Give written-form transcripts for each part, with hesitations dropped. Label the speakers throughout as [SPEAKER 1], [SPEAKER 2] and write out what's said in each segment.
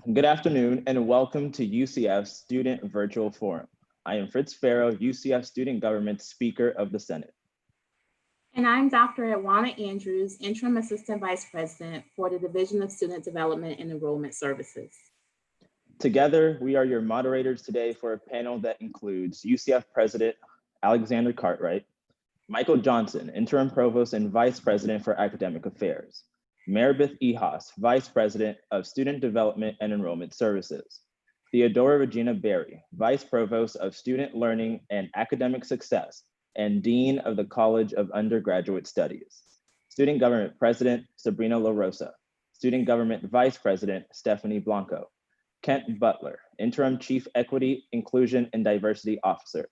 [SPEAKER 1] Good afternoon and welcome to UCF Student Virtual Forum. I am Fritz Farrow, UCF Student Government Speaker of the Senate.
[SPEAKER 2] And I'm Dr. Edwana Andrews, Interim Assistant Vice President for the Division of Student Development and Enrollment Services.
[SPEAKER 1] Together, we are your moderators today for a panel that includes UCF President Alexander Cartwright, Michael Johnson, Interim Provost and Vice President for Academic Affairs, Maribeth Ehasz, Vice President of Student Development and Enrollment Services, Theodora Regina Berry, Vice Provost of Student Learning and Academic Success and Dean of the College of Undergraduate Studies, Student Government President Sabrina La Rosa, Student Government Vice President Stephanie Blanco, Kent Butler, Interim Chief Equity, Inclusion, and Diversity Officer,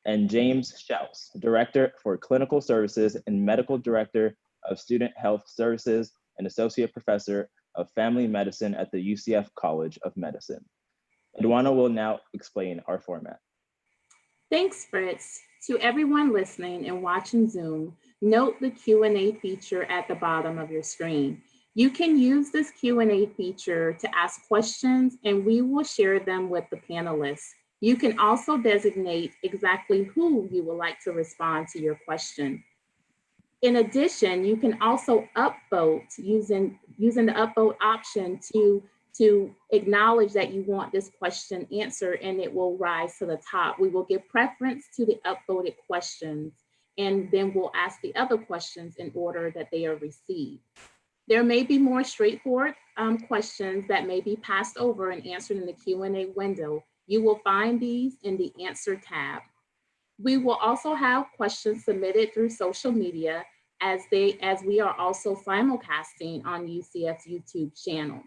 [SPEAKER 1] and James Schaus, Director for Clinical Services and Medical Director of Student Health Services and Associate Professor of Family Medicine at the UCF College of Medicine. Edwana will now explain our format.
[SPEAKER 2] Thanks, Fritz. To everyone listening and watching Zoom, note the Q&A feature at the bottom of your screen. You can use this Q&A feature to ask questions and we will share them with the panelists. You can also designate exactly who you would like to respond to your question. In addition, you can also upvote using the upvote option to acknowledge that you want this question answered and it will rise to the top. We will give preference to the upvoted questions and then we'll ask the other questions in order that they are received. There may be more straightforward questions that may be passed over and answered in the Q&A window. You will find these in the Answer tab. We will also have questions submitted through social media as we are also simulcasting on UCF's YouTube channel.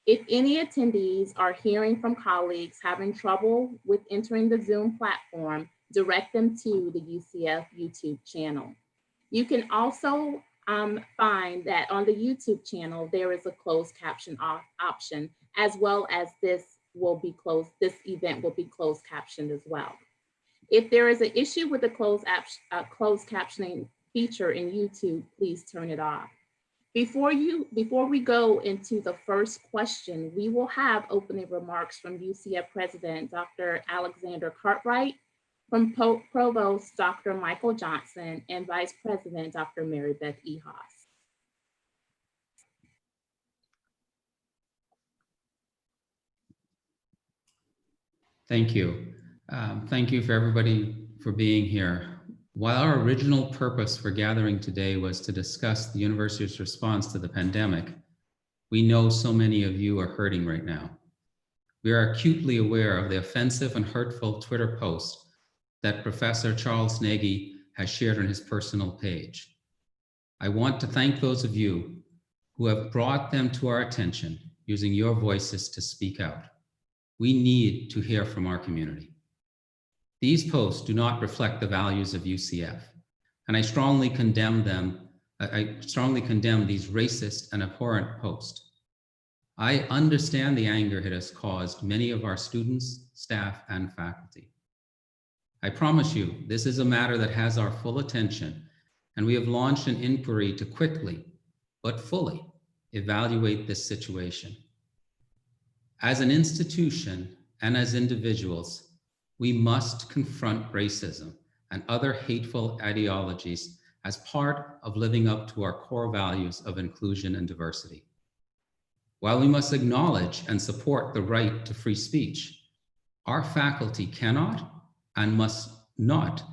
[SPEAKER 2] If any attendees are hearing from colleagues having trouble with entering the Zoom platform, direct them to the UCF YouTube channel. You can also find that on the YouTube channel, there is a closed caption option, as well as this event will be closed captioned as well. If there is an issue with the closed captioning feature in YouTube, please turn it off. Before we go into the first question, we will have opening remarks from UCF President Dr. Alexander Cartwright, from Provost Dr. Michael Johnson, and Vice President Dr. Maribeth Ehasz.
[SPEAKER 3] Thank you. Thank you for everybody for being here. While our original purpose for gathering today was to discuss the university's response to the pandemic, we know so many of you are hurting right now. We are acutely aware of the offensive and hurtful Twitter post that Professor Charles Nagy has shared on his personal page. I want to thank those of you who have brought them to our attention using your voices to speak out. We need to hear from our community. These posts do not reflect the values of UCF, and I strongly condemn these racist and abhorrent posts. I understand the anger it has caused many of our students, staff, and faculty. I promise you, this is a matter that has our full attention, and we have launched an inquiry to quickly, but fully, evaluate this situation. As an institution and as individuals, we must confront racism and other hateful ideologies as part of living up to our core values of inclusion and diversity. While we must acknowledge and support the right to free speech, our faculty cannot and must not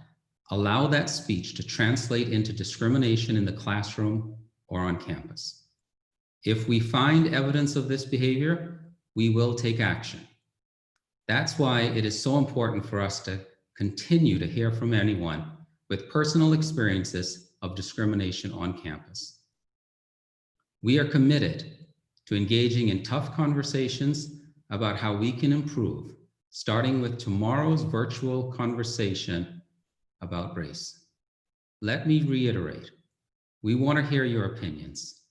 [SPEAKER 3] allow that speech to translate into discrimination in the classroom or on campus. If we find evidence of this behavior, we will take action. That's why it is so important for us to continue to hear from anyone with personal experiences of discrimination on campus. We are committed to engaging in tough conversations about how we can improve, starting with tomorrow's virtual conversation about race. Let me reiterate, we want to hear your opinions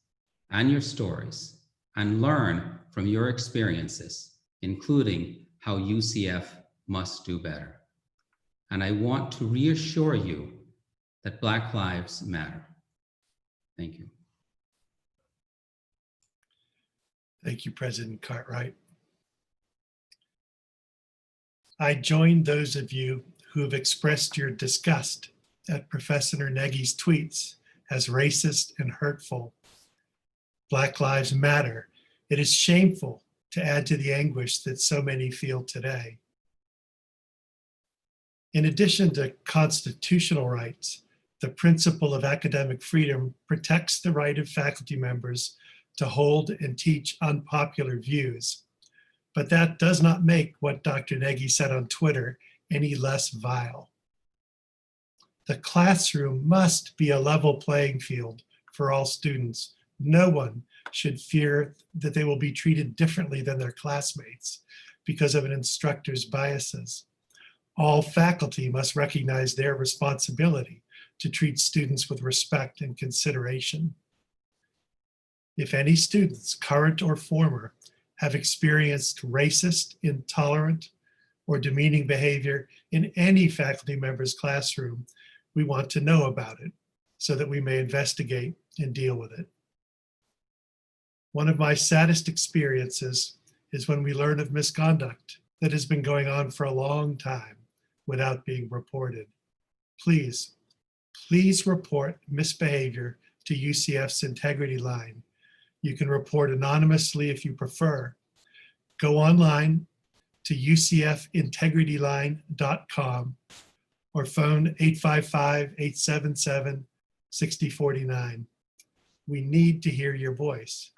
[SPEAKER 3] and your stories and learn from your experiences, including how UCF must do better. And I want to reassure you that Black Lives Matter. Thank you.
[SPEAKER 4] Thank you, President Cartwright. I join those of you who have expressed your disgust at Professor Nagy's tweets as racist and hurtful. Black Lives Matter. It is shameful to add to the anguish that so many feel today. In addition to constitutional rights, the principle of academic freedom protects the right of faculty members to hold and teach unpopular views. But that does not make what Dr. Nagy said on Twitter any less vile. The classroom must be a level playing field for all students. No one should fear that they will be treated differently than their classmates because of an instructor's biases. All faculty must recognize their responsibility to treat students with respect and consideration. If any students, current or former, have experienced racist, intolerant, or demeaning behavior in any faculty member's classroom, we want to know about it so that we may investigate and deal with it. One of my saddest experiences is when we learn of misconduct that has been going on for a long time without being reported. Please report misbehavior to UCF's Integrity Line. You can report anonymously if you prefer. Go online to ucfintegrityline.com or phone 855-877-6049. We need to hear your voice.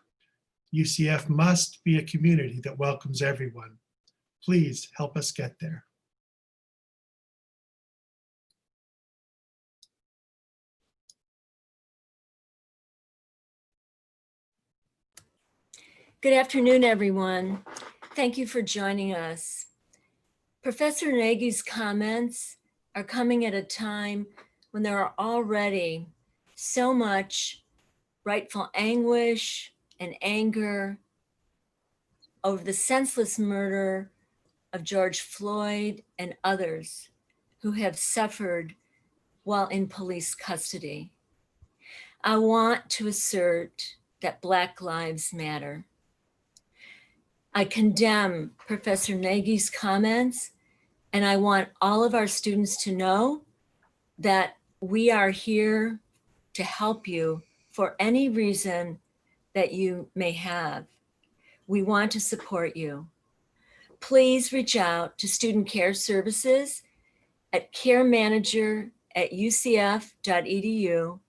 [SPEAKER 4] UCF must be a community that welcomes everyone. Please help us get there.
[SPEAKER 5] Good afternoon, everyone. Thank you for joining us. Professor Nagy's comments are coming at a time when there are already so much rightful anguish and anger over the senseless murder of George Floyd and others who have suffered while in police custody. I want to assert that Black Lives Matter. I condemn Professor Nagy's comments, and I want all of our students to know that we are here to help you for any reason that you may have. We want to support you. Please reach out to Student Care Services at caremanager@ucf.edu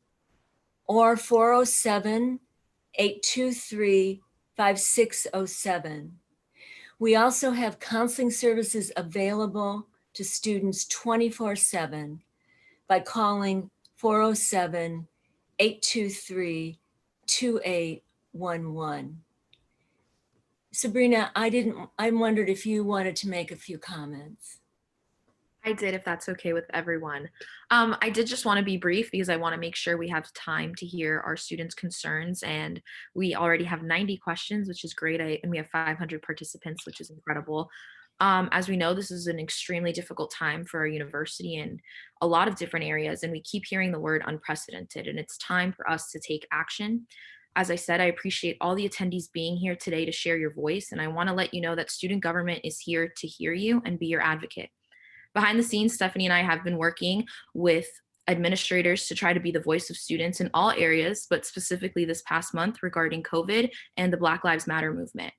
[SPEAKER 5] or 407-823-5607. We also have counseling services available to students 24/7 by calling 407-823-2811. Sabrina, I wondered if you wanted to make a few comments.
[SPEAKER 6] I did, if that's okay with everyone. I did just want to be brief because I want to make sure we have time to hear our students' concerns, and we already have 90 questions, which is great, and we have 500 participants, which is incredible. As we know, this is an extremely difficult time for our university in a lot of different areas, and we keep hearing the word unprecedented, and it's time for us to take action. As I said, I appreciate all the attendees being here today to share your voice, and I want to let you know that student government is here to hear you and be your advocate. Behind the scenes, Stephanie and I have been working with administrators to try to be the voice of students in all areas, but specifically this past month regarding COVID and the Black Lives Matter movement.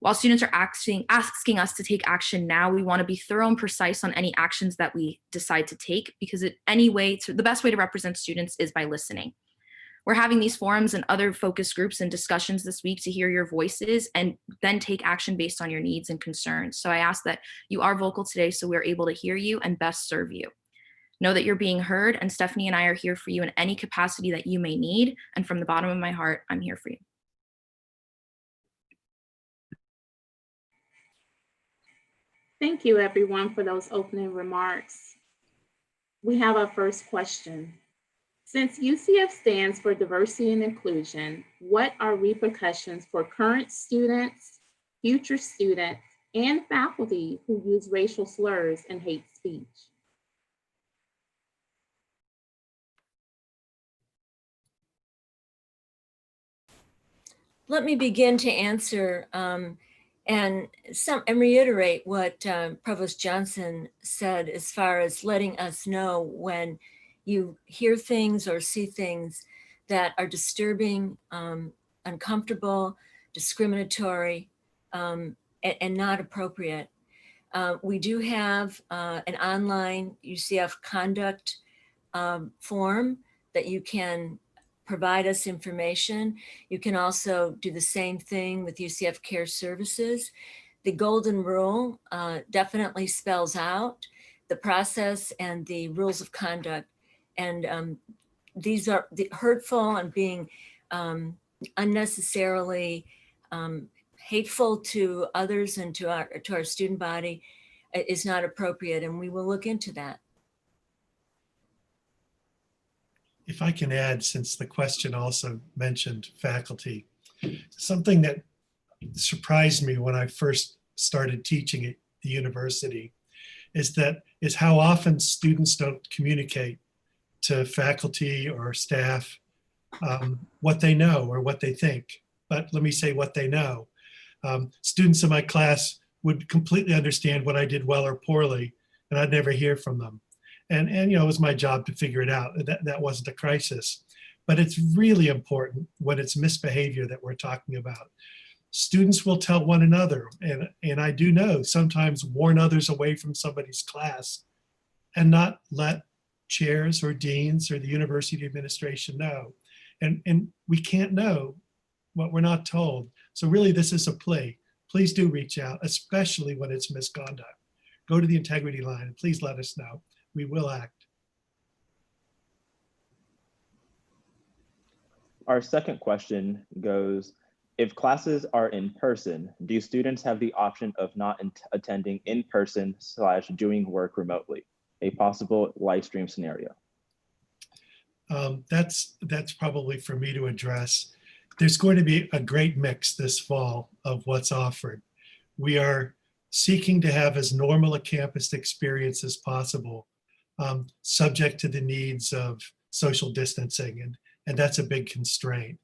[SPEAKER 6] While students are asking us to take action now, we want to be thorough and precise on any actions that we decide to take, because the best way to represent students is by listening. We're having these forums and other focus groups and discussions this week to hear your voices and then take action based on your needs and concerns. So I ask that you are vocal today so we're able to hear you and best serve you. Know that you're being heard, and Stephanie and I are here for you in any capacity that you may need. And from the bottom of my heart, I'm here for you.
[SPEAKER 2] Thank you, everyone, for those opening remarks. We have our first question. Since UCF stands for diversity and inclusion, what are repercussions for current students, future students, and faculty who use racial slurs and hate speech?
[SPEAKER 5] Let me begin to answer. And reiterate what Provost Johnson said as far as letting us know when you hear things or see things that are disturbing, uncomfortable, discriminatory, and not appropriate. We do have an online UCF conduct form that you can provide us information. You can also do the same thing with UCF Care Services. The golden rule definitely spells out the process and the rules of conduct. And these are the hurtful and being unnecessarily hateful to others and to our student body is not appropriate, and we will look into that.
[SPEAKER 4] If I can add, since the question also mentioned faculty, something that surprised me when I first started teaching at the university is how often students don't communicate to faculty or staff what they know or what they think. But let me say what they know. Students in my class would completely understand what I did well or poorly, and I'd never hear from them. And it was my job to figure it out. That wasn't a crisis. But it's really important when it's misbehavior that we're talking about. Students will tell one another, and I do know sometimes warn others away from somebody's class and not let chairs or deans or the university administration know. And we can't know what we're not told. So really this is a plea. Please do reach out, especially when it's misconduct. Go to the integrity line and please let us know. We will act.
[SPEAKER 1] Our second question goes, if classes are in person, do students have the option of not attending in person / doing work remotely? A possible live stream scenario.
[SPEAKER 4] That's probably for me to address. There's going to be a great mix this fall of what's offered. We are seeking to have as normal a campus experience as possible, subject to the needs of social distancing, and that's a big constraint.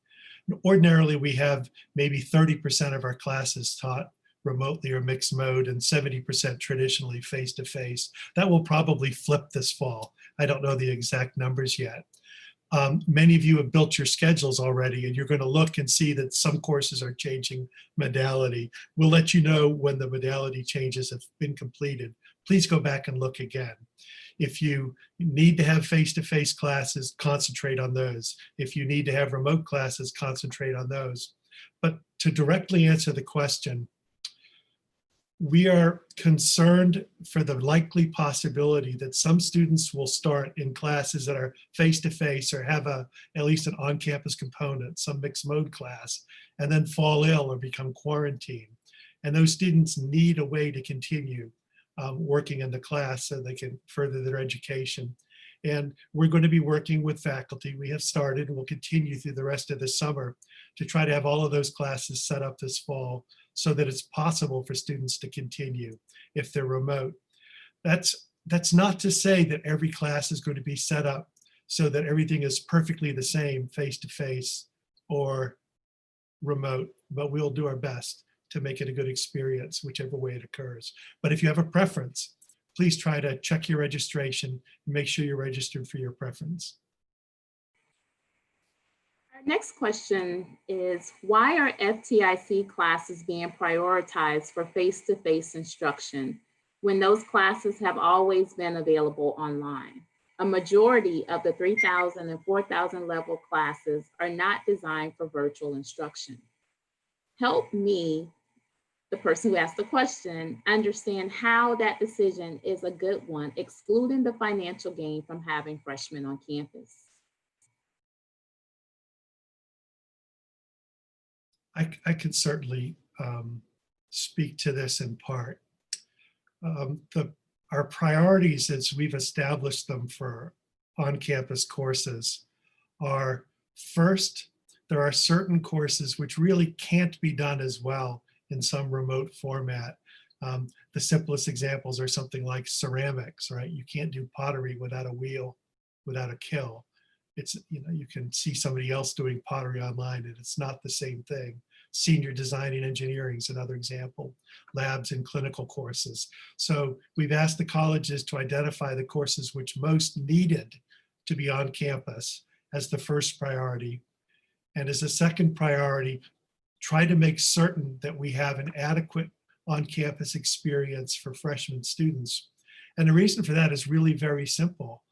[SPEAKER 4] Ordinarily, we have maybe 30% of our classes taught remotely or mixed mode and 70% traditionally face-to-face. That will probably flip this fall. I don't know the exact numbers yet. Many of you have built your schedules already, and you're going to look and see that some courses are changing modality. We'll let you know when the modality changes have been completed. Please go back and look again. If you need to have face-to-face classes, concentrate on those. If you need to have remote classes, concentrate on those. But to directly answer the question, we are concerned for the likely possibility that some students will start in classes that are face-to-face or have at least an on-campus component, some mixed mode class, and then fall ill or become quarantined. And those students need a way to continue working in the class so they can further their education. And we're going to be working with faculty. We have started and will continue through the rest of the summer to try to have all of those classes set up this fall so that it's possible for students to continue if they're remote. That's not to say that every class is going to be set up so that everything is perfectly the same face-to-face or remote, but we'll do our best to make it a good experience, whichever way it occurs. But if you have a preference, please try to check your registration and make sure you're registered for your preference.
[SPEAKER 2] Our next question is, why are FTIC classes being prioritized for face-to-face instruction when those classes have always been available online? A majority of the 3,000 and 4,000 level classes are not designed for virtual instruction. Help me, the person who asked the question, understand how that decision is a good one, excluding the financial gain from having freshmen on campus.
[SPEAKER 4] I could certainly speak to this in part. Our priorities, as we've established them for on-campus courses, are first, there are certain courses which really can't be done as well in some remote format. The simplest examples are something like ceramics, right? You can't do pottery without a wheel, without a kiln. It's, you can see somebody else doing pottery online and it's not the same thing. senior design and engineering is another example, labs and clinical courses. So we've asked the colleges to identify the courses which most needed to be on campus as the first priority. And as a second priority, try to make certain that we have an adequate on-campus experience for freshman students. And the reason for that is really very simple.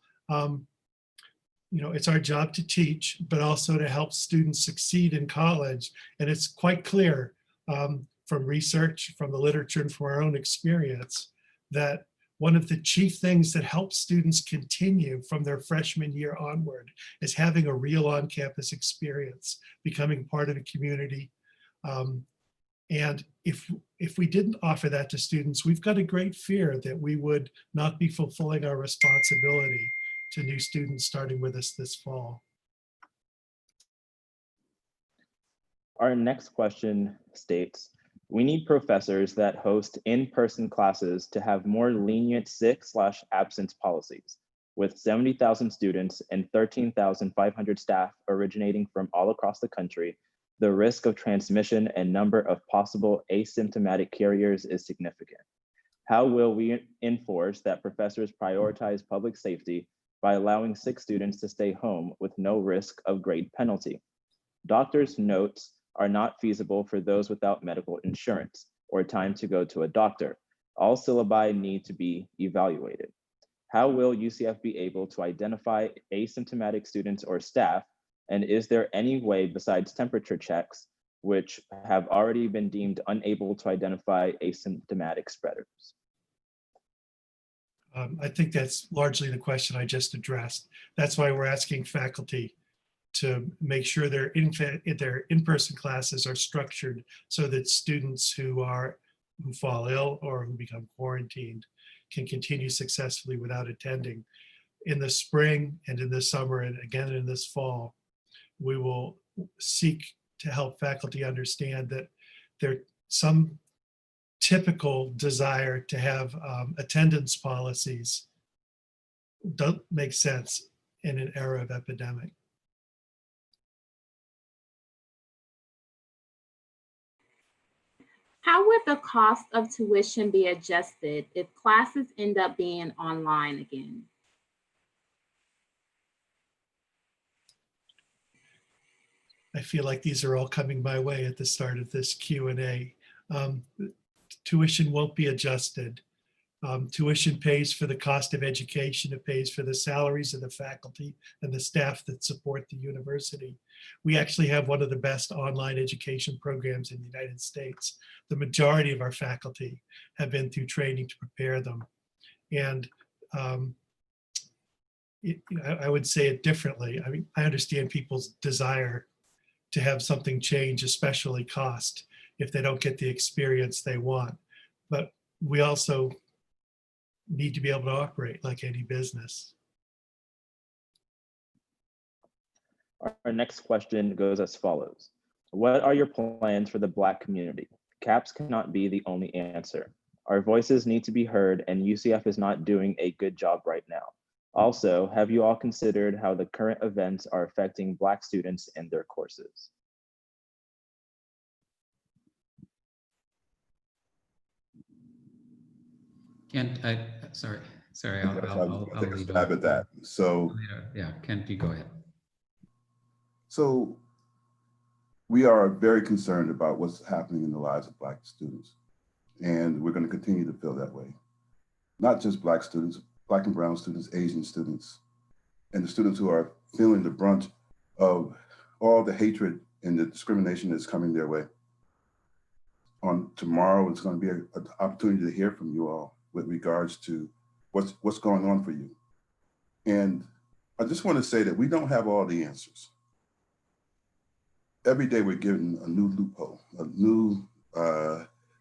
[SPEAKER 4] It's our job to teach, but also to help students succeed in college. And it's quite clear from research, from the literature, and from our own experience that one of the chief things that helps students continue from their freshman year onward is having a real on-campus experience, becoming part of a community. And if we didn't offer that to students, we've got a great fear that we would not be fulfilling our responsibility to new students starting with us this fall.
[SPEAKER 1] Our next question states, we need professors that host in-person classes to have more lenient sick/absence policies. With 70,000 students and 13,500 staff originating from all across the country, the risk of transmission and number of possible asymptomatic carriers is significant. How will we enforce that professors prioritize public safety by allowing sick students to stay home with no risk of grade penalty? Doctors' notes are not feasible for those without medical insurance or time to go to a doctor. All syllabi need to be evaluated. How will UCF be able to identify asymptomatic students or staff? And is there any way besides temperature checks, which have already been deemed unable to identify asymptomatic spreaders?
[SPEAKER 4] I think that's largely the question I just addressed. That's why we're asking faculty to make sure their in-person classes are structured so that students who fall ill or who become quarantined can continue successfully without attending. In the spring and in the summer and again in this fall, we will seek to help faculty understand that there's some typical desire to have attendance policies don't make sense in an era of epidemic.
[SPEAKER 2] How would the cost of tuition be adjusted if classes end up being online again?
[SPEAKER 4] I feel like these are all coming my way at the start of this Q&A. Tuition won't be adjusted. Tuition pays for the cost of education. It pays for the salaries of the faculty and the staff that support the university. We actually have one of the best online education programs in the United States. The majority of our faculty have been through training to prepare them. And I would say it differently. I mean, I understand people's desire to have something change, especially cost, if they don't get the experience they want. But we also need to be able to operate like any business.
[SPEAKER 1] Our next question goes as follows. What are your plans for the Black community? Caps cannot be the only answer. Our voices need to be heard, and UCF is not doing a good job right now. Also, have you all considered how the current events are affecting Black students and their courses?
[SPEAKER 3] Kent, sorry,
[SPEAKER 7] I'll
[SPEAKER 3] I'll
[SPEAKER 7] take a
[SPEAKER 3] lead
[SPEAKER 7] stab
[SPEAKER 3] off.
[SPEAKER 7] at that. So,
[SPEAKER 3] Yeah, Kent, you go ahead.
[SPEAKER 7] so we are very concerned about what's happening in the lives of Black students. And we're going to continue to feel that way. Not just Black students, Black and brown students, Asian students, and the students who are feeling the brunt of all the hatred and the discrimination that's coming their way. On tomorrow, it's going to be an opportunity to hear from you all with regards to what's going on for you. And I just want to say that we don't have all the answers. Every day we're given a new loophole, a new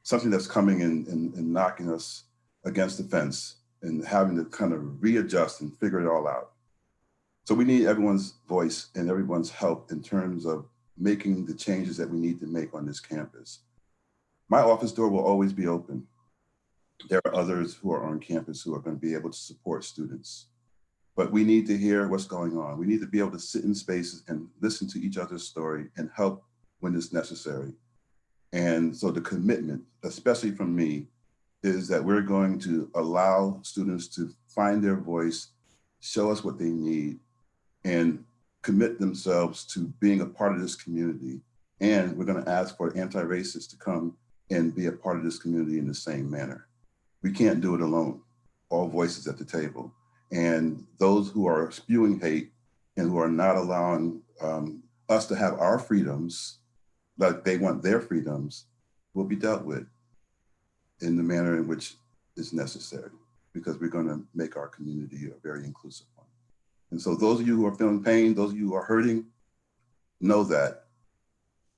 [SPEAKER 7] something that's coming and knocking us against the fence and having to kind of readjust and figure it all out. So we need everyone's voice and everyone's help in terms of making the changes that we need to make on this campus. My office door will always be open. There are others who are on campus who are going to be able to support students. But we need to hear what's going on. We need to be able to sit in spaces and listen to each other's story and help when it's necessary. And so the commitment, especially from me, is that we're going to allow students to find their voice, show us what they need, and commit themselves to being a part of this community. And we're going to ask for anti-racists to come and be a part of this community in the same manner. We can't do it alone, all voices at the table. And those who are spewing hate and who are not allowing us to have our freedoms, like they want their freedoms, will be dealt with in the manner in which is necessary, because we're going to make our community a very inclusive one. And so those of you who are feeling pain, those of you who are hurting, know that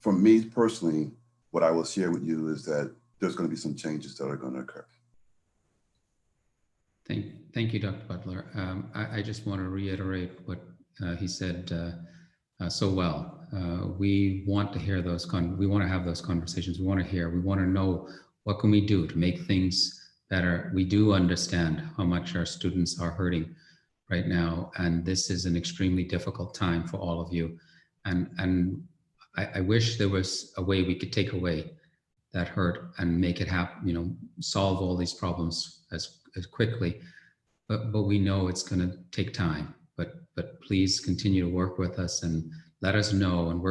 [SPEAKER 7] from me personally, what I will share with you is that there's going to be some changes that are going to occur.
[SPEAKER 3] Thank you, Dr. Butler. I just want to reiterate what he said so well. We want to hear those, we want to have those conversations. We want to hear, we want to know what can we do to make things better. We do understand how much our students are hurting right now, and this is an extremely difficult time for all of you. And I wish there was a way we could take away that hurt and make it happen, solve all these problems as quickly. But we know it's going to take time. But please continue to work with us and let us know. And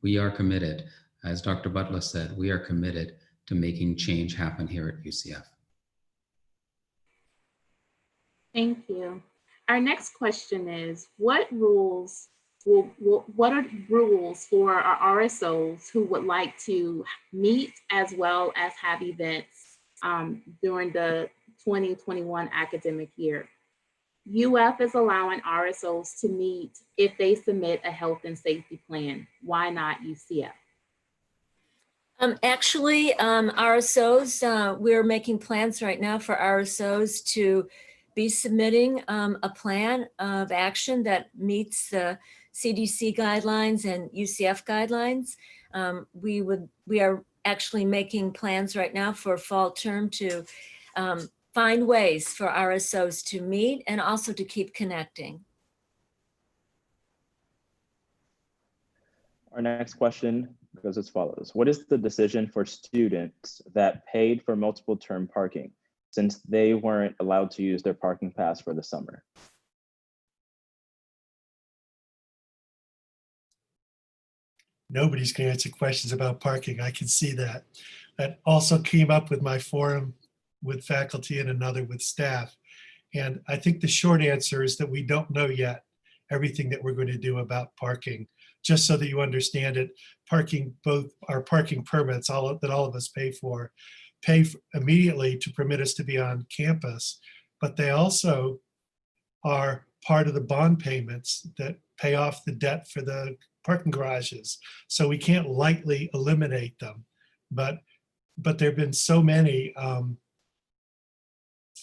[SPEAKER 3] we are committed, as Dr. Butler said, we are committed to making change happen here at UCF.
[SPEAKER 2] Thank you. Our next question is, what are rules for our RSOs who would like to meet as well as have events during the 2021 academic year? UF is allowing RSOs to meet if they submit a health and safety plan. Why not UCF?
[SPEAKER 5] Actually, RSOs, we're making plans right now for RSOs to be submitting a plan of action that meets the CDC guidelines and UCF guidelines. We are actually making plans right now for fall term to find ways for RSOs to meet and also to keep connecting.
[SPEAKER 1] Our next question goes as follows. What is the decision for students that paid for multiple term parking since they weren't allowed to use their parking pass for the summer?
[SPEAKER 4] Nobody's going to answer questions about parking. I can see that. That also came up with my forum with faculty and another with staff. And I think the short answer is that we don't know yet everything that we're going to do about parking. Just so that you understand it, parking, both our parking permits, that all of us pay immediately to permit us to be on campus, but they also are part of the bond payments that pay off the debt for the parking garages. So we can't lightly eliminate them, but there have been so many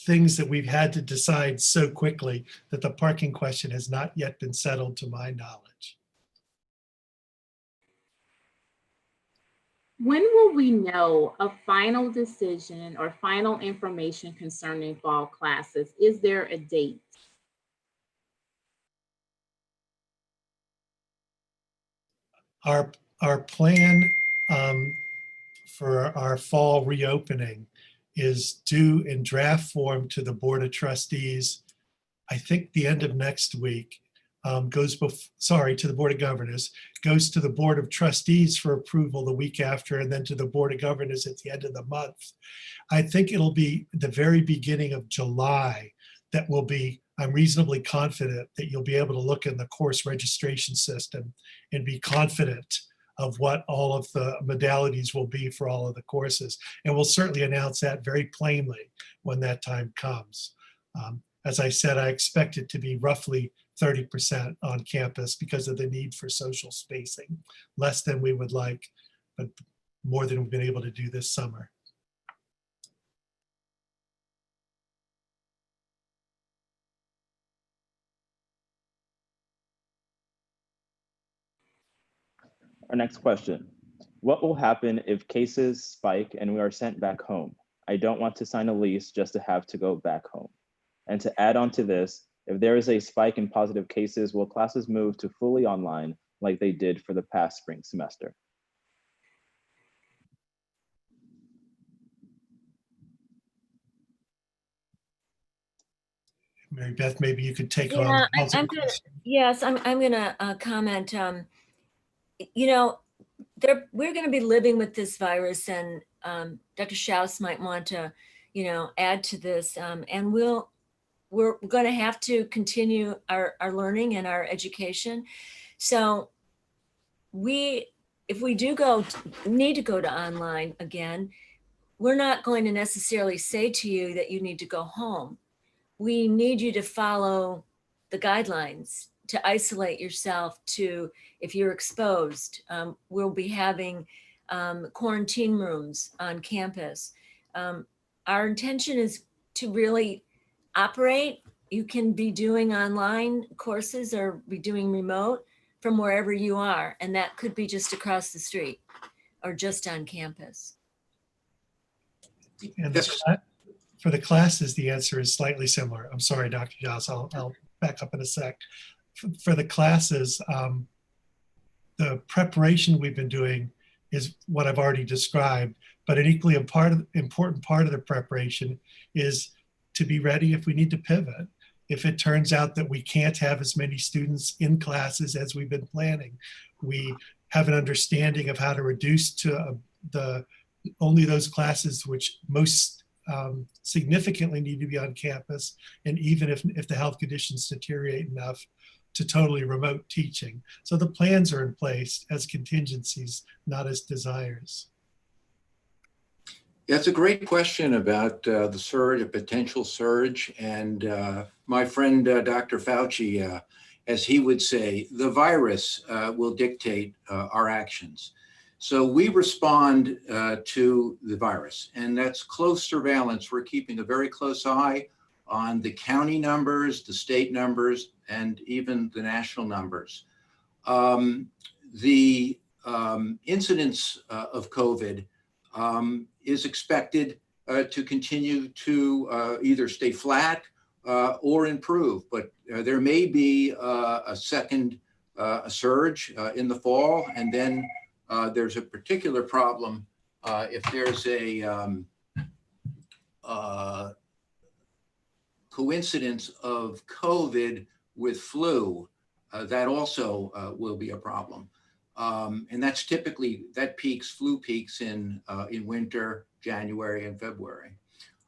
[SPEAKER 4] things that we've had to decide so quickly that the parking question has not yet been settled to my knowledge.
[SPEAKER 2] When will we know a final decision or final information concerning fall classes? Is there a date?
[SPEAKER 4] Our plan for our fall reopening is due in draft form to the Board of Trustees, I think the end of next week. To the Board of Governors, goes to the Board of Trustees for approval the week after, and then to the Board of Governors at the end of the month. I think it'll be the very beginning of July that will be, I'm reasonably confident that you'll be able to look in the course registration system and be confident of what all of the modalities will be for all of the courses. And we'll certainly announce that very plainly when that time comes. As I said, I expect it to be roughly 30% on campus because of the need for social spacing, less than we would like, but more than we've been able to do this summer.
[SPEAKER 1] Our next question. What will happen if cases spike and we are sent back home? I don't want to sign a lease just to have to go back home. And to add on to this, if there is a spike in positive cases, will classes move to fully online like they did for the past spring semester?
[SPEAKER 4] Maribeth, maybe you could take on
[SPEAKER 5] Yeah,
[SPEAKER 4] the housing
[SPEAKER 5] I'm gonna,
[SPEAKER 4] question.
[SPEAKER 5] yes, I'm gonna comment. You know, we're gonna be living with this virus, and Dr. Schaus might want to, you know, add to this, and we're gonna have to continue our learning and our education. So if we do need to go to online again, we're not going to necessarily say to you that you need to go home. We need you to follow the guidelines, to isolate yourself, to, if you're exposed. We'll be having quarantine rooms on campus. Our intention is to really operate. You can be doing online courses or be doing remote from wherever you are. And that could be just across the street or just on campus.
[SPEAKER 4] And
[SPEAKER 8] Yes.
[SPEAKER 4] for the classes, the answer is slightly similar. I'm sorry, Dr. Joss, I'll back up in a sec. For the classes, the preparation we've been doing is what I've already described, but an equally important part of the preparation is to be ready if we need to pivot. If it turns out that we can't have as many students in classes as we've been planning, we have an understanding of how to reduce to only those classes which most significantly need to be on campus, and even if the health conditions deteriorate enough, to totally remote teaching. So the plans are in place as contingencies, not as desires.
[SPEAKER 8] That's a great question about the surge, a potential surge. And my friend, Dr. Fauci, as he would say, the virus will dictate our actions. So we respond to the virus, and that's close surveillance. We're keeping a very close eye on the county numbers, the state numbers, and even the national numbers. The incidence of COVID is expected to continue to either stay flat or improve, but there may be a second surge in the fall, and then there's a particular problem if there's a coincidence of COVID with flu, that also will be a problem. And that's typically, flu peaks in winter, January and February,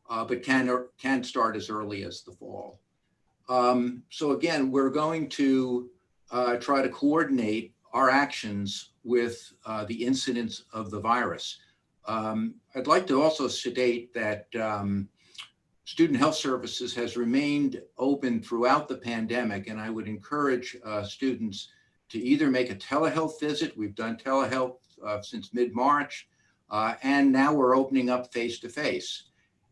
[SPEAKER 8] but can start as early as the fall. So again, we're going to try to coordinate our actions with the incidence of the virus. I'd like to also state that Student Health Services has remained open throughout the pandemic, and I would encourage students to either make a telehealth visit. We've done telehealth since mid-March, and now we're opening up face-to-face.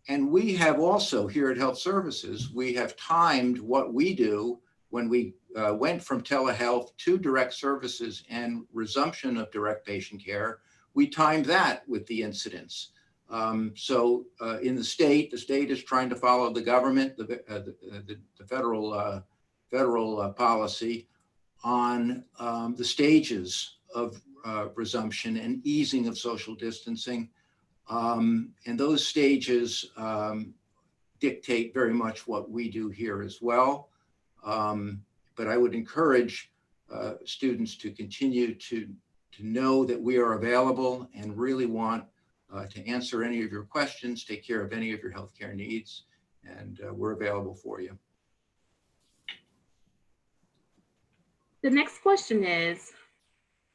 [SPEAKER 8] And we have also, here at Health Services, we have timed what we do when we went from telehealth to direct services and resumption of direct patient care. We timed that with the incidence. So in the state is trying to follow the government, the federal policy on the stages of resumption and easing of social distancing. And those stages dictate very much what we do here as well. But I would encourage students to continue to know that we are available and really want to answer any of your questions, take care of any of your healthcare needs, and we're available for you.
[SPEAKER 2] The next question is,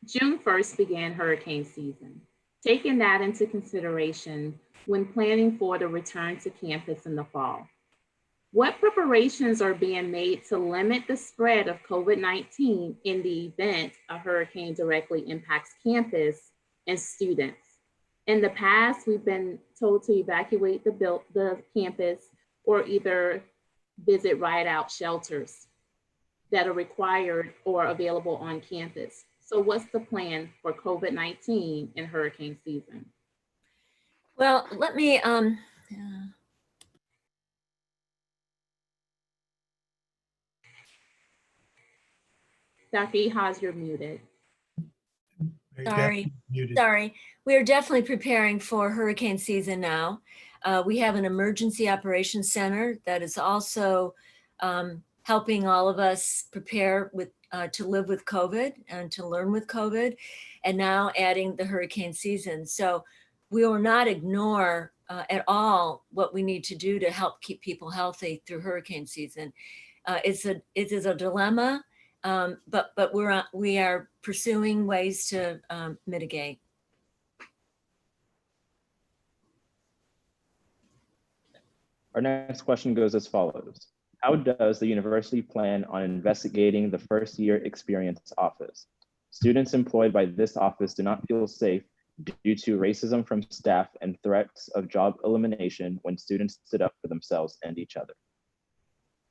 [SPEAKER 2] June 1st began hurricane season. Taking that into consideration when planning for the return to campus in the fall, what preparations are being made to limit the spread of COVID-19 in the event a hurricane directly impacts campus and students? In the past, we've been told to evacuate the campus or either visit ride-out shelters that are required or available on campus. So what's the plan for COVID-19 in hurricane season?
[SPEAKER 5] Well, let me,
[SPEAKER 2] Dr. Ehasz, you're muted.
[SPEAKER 5] Sorry.
[SPEAKER 4] Muted.
[SPEAKER 5] Sorry, we are definitely preparing for hurricane season now. We have an emergency operations center that is also helping all of us prepare to live with COVID and to learn with COVID, and now adding the hurricane season. So we will not ignore at all what we need to do to help keep people healthy through hurricane season. It is a dilemma, but we are pursuing ways to mitigate.
[SPEAKER 1] Our next question goes as follows. How does the university plan on investigating the first year experience office? Students employed by this office do not feel safe due to racism from staff and threats of job elimination when students stood up for themselves and each other.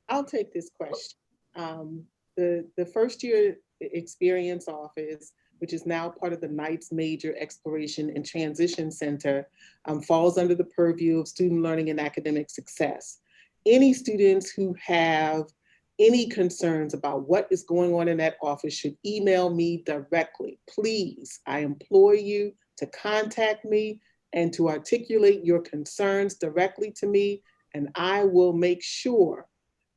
[SPEAKER 9] I'll take this question. The first year experience office, which is now part of the Knights Major Exploration and Transition Center, falls under the purview of student learning and academic success. Any students who have any concerns about what is going on in that office should email me directly. Please, I implore you to contact me and to articulate your concerns directly to me, and I will make sure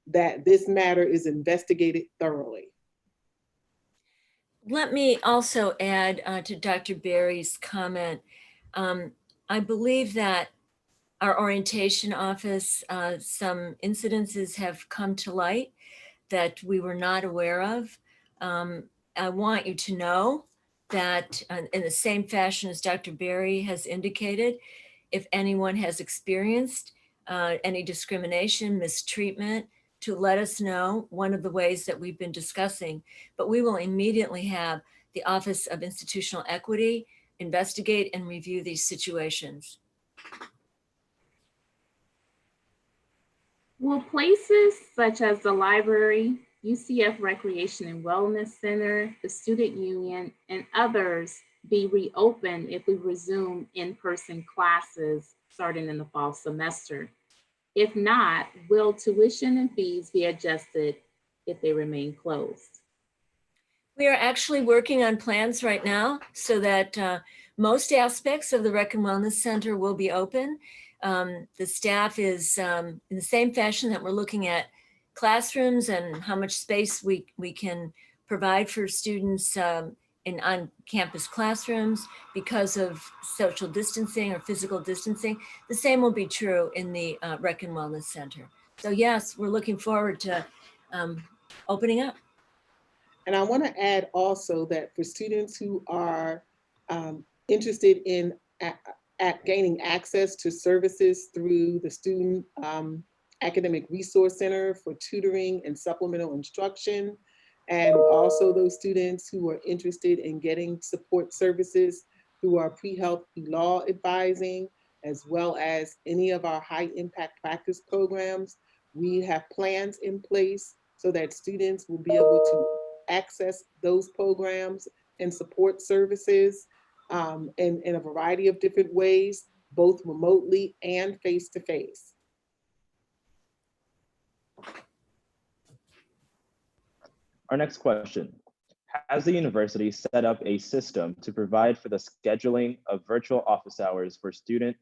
[SPEAKER 9] that this matter is investigated thoroughly.
[SPEAKER 5] Let me also add to Dr. Berry's comment. I believe that our orientation office, some incidences have come to light that we were not aware of. I want you to know that in the same fashion as Dr. Berry has indicated, if anyone has experienced any discrimination, mistreatment, to let us know, one of the ways that we've been discussing, but we will immediately have the Office of Institutional Equity investigate and review these situations.
[SPEAKER 2] Will places such as the library, UCF Recreation and Wellness Center, the Student Union, and others be reopened if we resume in-person classes starting in the fall semester? If not, will tuition and fees be adjusted if they remain closed?
[SPEAKER 5] We are actually working on plans right now so that most aspects of the Rec and Wellness Center will be open. The staff is in the same fashion that we're looking at classrooms and how much space we can provide for students in on-campus classrooms because of social distancing or physical distancing. The same will be true in the Rec and Wellness Center. So yes, we're looking forward to opening up.
[SPEAKER 9] And I want to add also that for students who are interested in gaining access to services through the Student Academic Resource Center for tutoring and supplemental instruction, and also those students who are interested in getting support services through our pre-health law advising, as well as any of our high impact practice programs, we have plans in place so that students will be able to access those programs and support services in a variety of different ways, both remotely and face-to-face.
[SPEAKER 1] Our next question. Has the university set up a system to provide for the scheduling of virtual office hours for student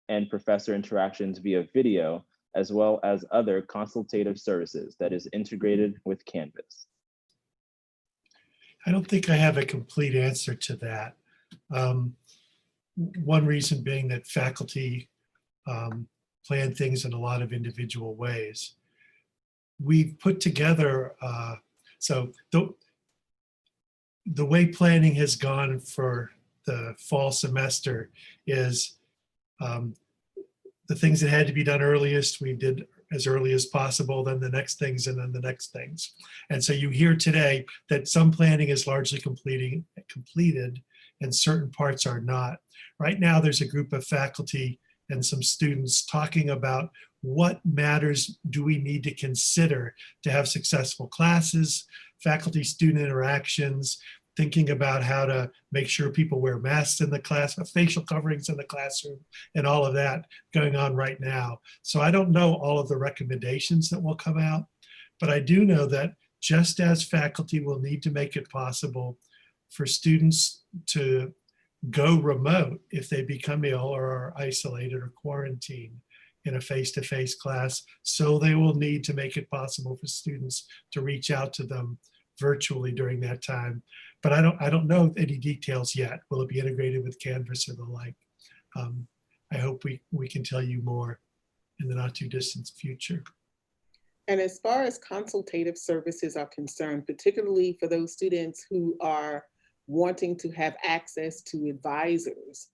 [SPEAKER 1] and professor interactions via video, as well as other consultative services that is integrated with Canvas?
[SPEAKER 4] I don't think I have a complete answer to that. One reason being that faculty plan things in a lot of individual ways. We've put together, so the way planning has gone for the fall semester is the things that had to be done earliest, we did as early as possible, then the next things, and then the next things. And so you hear today that some planning is largely completed and certain parts are not. Right now, there's a group of faculty and some students talking about what matters do we need to consider to have successful classes, faculty-student interactions, thinking about how to make sure people wear masks in the class, facial coverings in the classroom, and all of that going on right now. So I don't know all of the recommendations that will come out, but I do know that just as faculty will need to make it possible for students to go remote if they become ill or are isolated or quarantined, in a face-to-face class. So they will need to make it possible for students to reach out to them virtually during that time. But I don't know any details yet. Will it be integrated with Canvas or the like? I hope we can tell you more in the not too distant future.
[SPEAKER 9] And as far as consultative services are concerned, particularly for those students who are wanting to have access to advisors,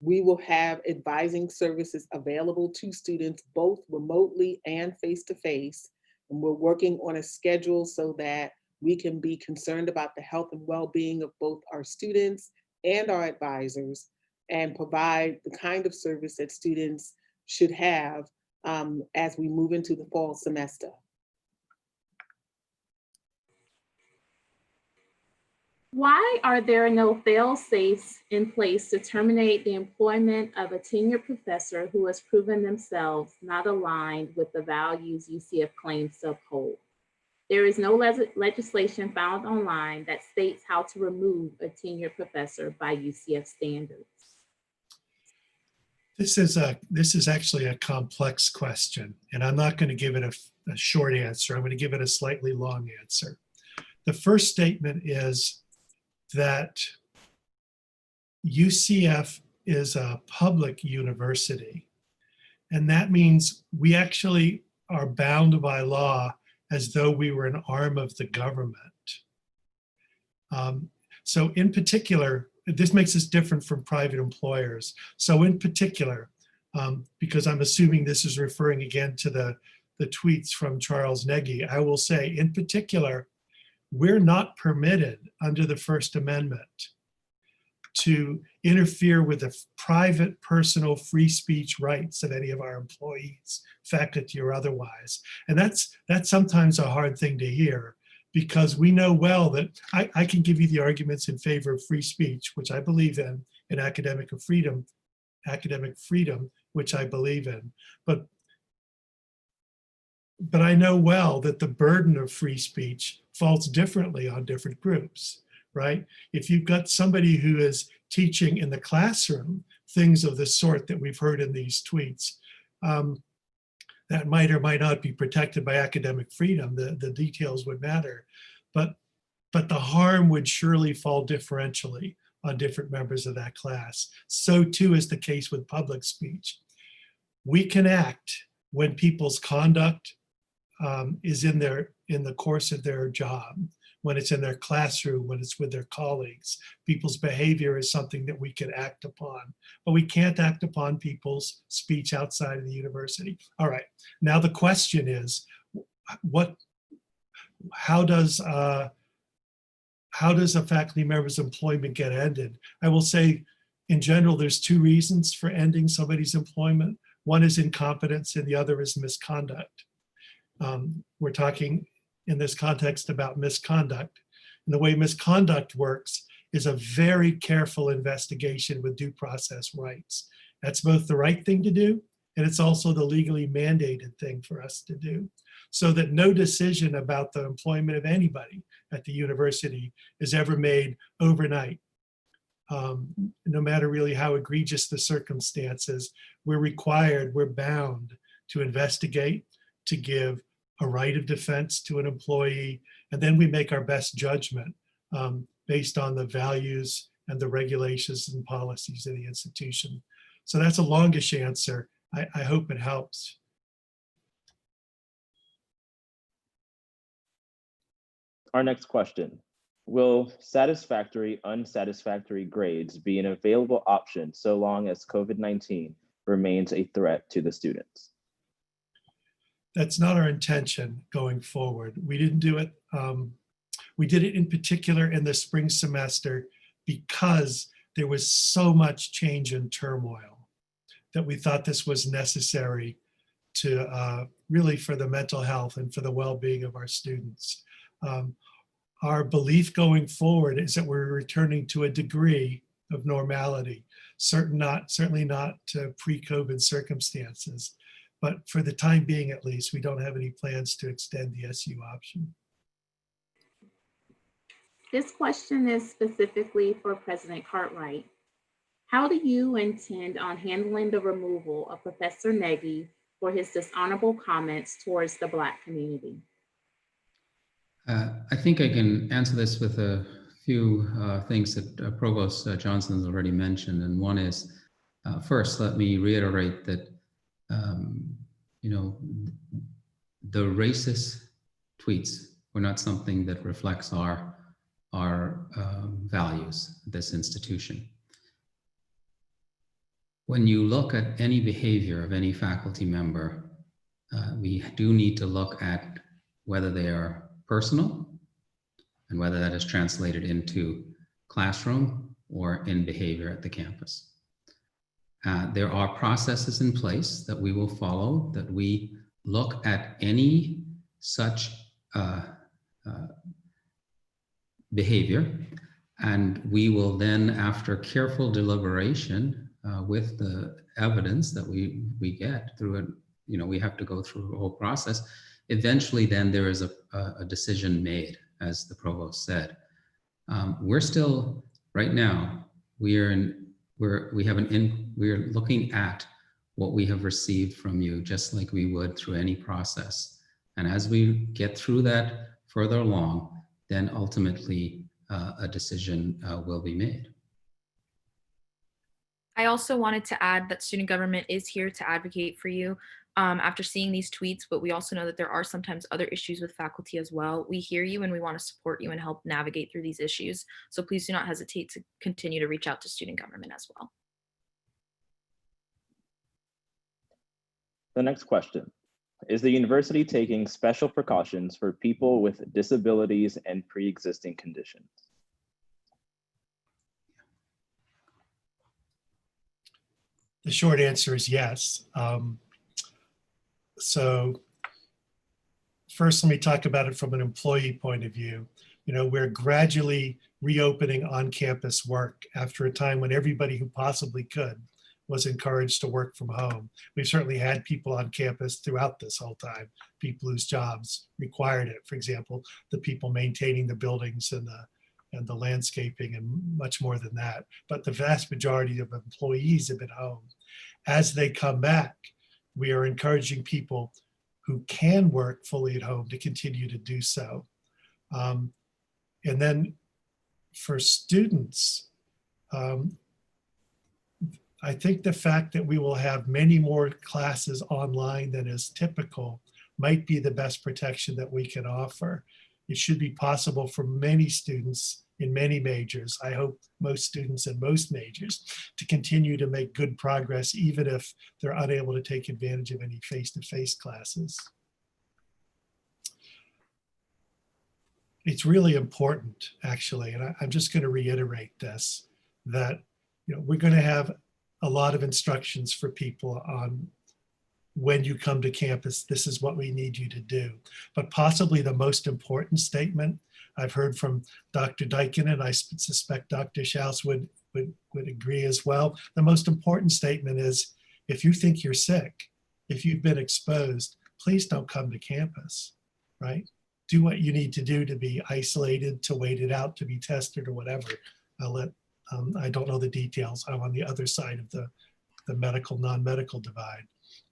[SPEAKER 9] we will have advising services available to students both remotely and face-to-face. And we're working on a schedule so that we can be concerned about the health and well-being of both our students and our advisors, and provide the kind of service that students should have as we move into the fall semester.
[SPEAKER 2] Why are there no fail-safes in place to terminate the employment of a tenured professor who has proven themselves not aligned with the values UCF claims to uphold? There is no legislation found online that states how to remove a tenured professor by UCF standards.
[SPEAKER 4] This is actually a complex question, and I'm not going to give it a short answer. I'm going to give it a slightly long answer. The first statement is that UCF is a public university, and that means we actually are bound by law as though we were an arm of the government. So in particular, this makes us different from private employers. So in particular, because I'm assuming this is referring again to the tweets from Charles Nagy, I will say in particular, we're not permitted under the First Amendment to interfere with the private, personal, free speech rights of any of our employees, faculty or otherwise. And that's sometimes a hard thing to hear, because we know well that I can give you the arguments in favor of free speech, which I believe in academic freedom, which I believe in. But I know well that the burden of free speech falls differently on different groups, right? If you've got somebody who is teaching in the classroom things of the sort that we've heard in these tweets, that might or might not be protected by academic freedom. The details would matter, but the harm would surely fall differentially on different members of that class. So too is the case with public speech. We can act when people's conduct is in the course of their job, when it's in their classroom, when it's with their colleagues. People's behavior is something that we can act upon, but we can't act upon people's speech outside of the university. All right, now the question is, how does a faculty member's employment get ended? I will say, in general, there's two reasons for ending somebody's employment. One is incompetence and the other is misconduct. We're talking in this context about misconduct. And the way misconduct works is a very careful investigation with due process rights. That's both the right thing to do, and it's also the legally mandated thing for us to do, so that no decision about the employment of anybody at the university is ever made overnight. No matter really how egregious the circumstances, we're bound to investigate, to give a right of defense to an employee, and then we make our best judgment based on the values and the regulations and policies of the institution. So that's a longish answer. I hope it helps.
[SPEAKER 1] Our next question: will satisfactory, unsatisfactory grades be an available option so long as COVID-19 remains a threat to the students?
[SPEAKER 4] That's not our intention going forward. We didn't do it. We did it in particular in the spring semester because there was so much change and turmoil that we thought this was necessary to really for the mental health and for the well-being of our students. Our belief going forward is that we're returning to a degree of normality, certainly not to pre-COVID circumstances. But for the time being, at least, we don't have any plans to extend the SU option.
[SPEAKER 2] This question is specifically for President Cartwright. How do you intend on handling the removal of Professor Nagy for his dishonorable comments towards the Black community?
[SPEAKER 3] I think I can answer this with a few things that Provost Johnson has already mentioned. And one is, first, let me reiterate that, the racist tweets were not something that reflects our values at this institution. When you look at any behavior of any faculty member, we do need to look at whether they are personal and whether that is translated into classroom or in behavior at the campus. There are processes in place that we will follow, that we look at any such behavior, and we will then, after careful deliberation with the evidence that we get through it, we have to go through a whole process. Eventually, then there is a decision made, as the provost said. We're still, right now, we're looking at what we have received from you, just like we would through any process. And as we get through that further along, then ultimately a decision will be made.
[SPEAKER 6] I also wanted to add that student government is here to advocate for you after seeing these tweets, but we also know that there are sometimes other issues with faculty as well. We hear you and we want to support you and help navigate through these issues. So please do not hesitate to continue to reach out to student government as well.
[SPEAKER 1] The next question. Is the university taking special precautions for people with disabilities and pre-existing conditions?
[SPEAKER 4] The short answer is yes. So first, let me talk about it from an employee point of view. We're gradually reopening on-campus work after a time when everybody who possibly could was encouraged to work from home. We've certainly had people on campus throughout this whole time, people whose jobs required it. For example, the people maintaining the buildings and the landscaping and much more than that. But the vast majority of employees have been home. As they come back, we are encouraging people who can work fully at home to continue to do so. And then for students, I think the fact that we will have many more classes online than is typical might be the best protection that we can offer. It should be possible for many students in many majors, I hope most students in most majors, to continue to make good progress, even if they're unable to take advantage of any face-to-face classes. It's really important, actually, and I'm just going to reiterate this, that we're going to have a lot of instructions for people on when you come to campus, this is what we need you to do. But possibly the most important statement I've heard from Dr. Dyken, and I suspect Dr. Ehasz would agree as well. The most important statement is, if you think you're sick, if you've been exposed, please don't come to campus, right? Do what you need to do to be isolated, to wait it out, to be tested or whatever. I don't know the details. I'm on the other side of the medical, non-medical divide.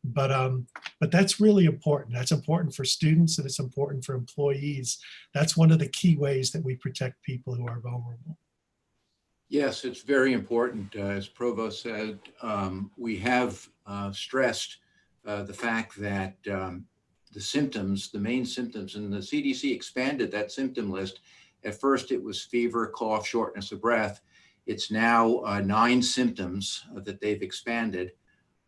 [SPEAKER 4] But that's really important. That's important for students and it's important for employees. That's one of the key ways that we protect people who are vulnerable.
[SPEAKER 8] Yes, it's very important. As Provost said, we have stressed the fact that the symptoms, the main symptoms, and the CDC expanded that symptom list. At first it was fever, cough, shortness of breath. It's now 9 symptoms that they've expanded.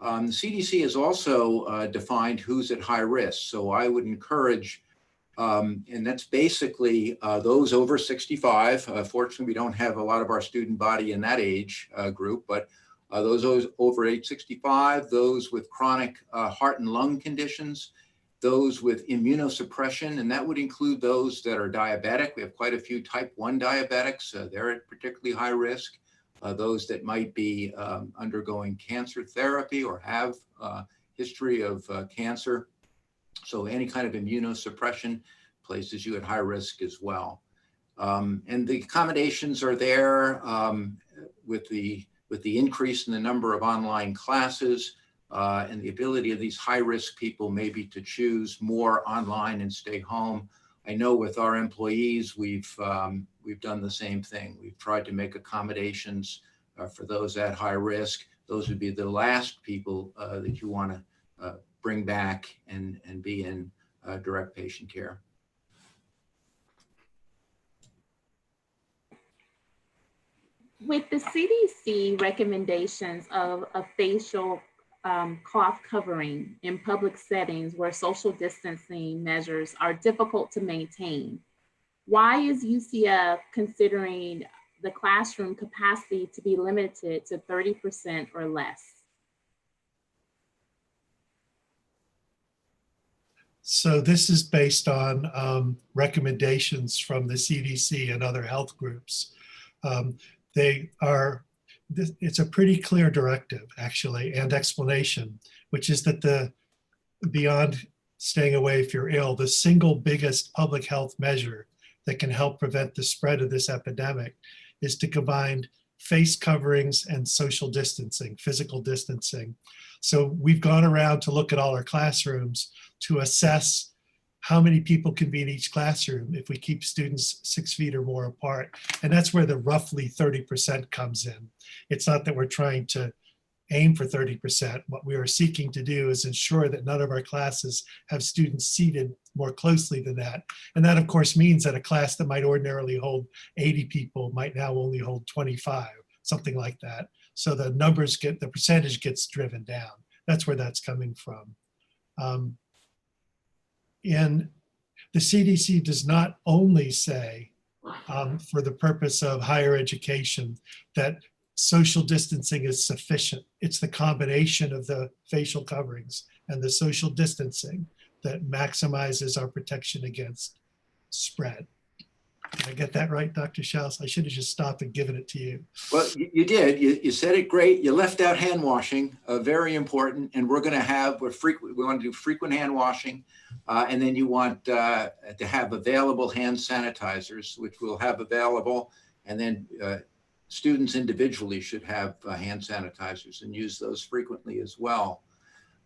[SPEAKER 8] The CDC has also defined who's at high risk. So I would encourage, and that's basically those over 65. Fortunately, we don't have a lot of our student body in that age group, but those over age 65, those with chronic heart and lung conditions, those with immunosuppression, and that would include those that are diabetic. We have quite a few type 1 diabetics. They're at particularly high risk. Those that might be undergoing cancer therapy or have history of cancer. So any kind of immunosuppression places you at high risk as well. And the accommodations are there with the with the increase in the number of online classes and the ability of these high-risk people maybe to choose more online and stay home. I know with our employees, we've done the same thing. We've tried to make accommodations for those at high risk. Those would be the last people that you want to bring back and be in direct patient care.
[SPEAKER 2] With the CDC recommendations of a facial cloth covering in public settings where social distancing measures are difficult to maintain, why is UCF considering the classroom capacity to be limited to 30% or less?
[SPEAKER 4] So this is based on recommendations from the CDC and other health groups. It's a pretty clear directive, actually, and explanation, which is that beyond staying away if you're ill, the single biggest public health measure that can help prevent the spread of this epidemic is to combine face coverings and social distancing, physical distancing. So we've gone around to look at all our classrooms to assess how many people can be in each classroom if we keep students 6 feet or more apart. And that's where the roughly 30% comes in. It's not that we're trying to aim for 30%. What we are seeking to do is ensure that none of our classes have students seated more closely than that. And that of course means that a class that might ordinarily hold 80 people might now only hold 25, something like that. So the percentage gets driven down. That's where that's coming from. And the CDC does not only say for the purpose of higher education that social distancing is sufficient. It's the combination of the facial coverings and the social distancing that maximizes our protection against spread. Did I get that right, Dr. Schaus? I should have just stopped and given it to you.
[SPEAKER 8] Well, you did. You said it great. You left out hand washing, very important. And we're going to have, we want to do frequent hand washing. And then you want to have available hand sanitizers, which we'll have available. And then students individually should have hand sanitizers and use those frequently as well.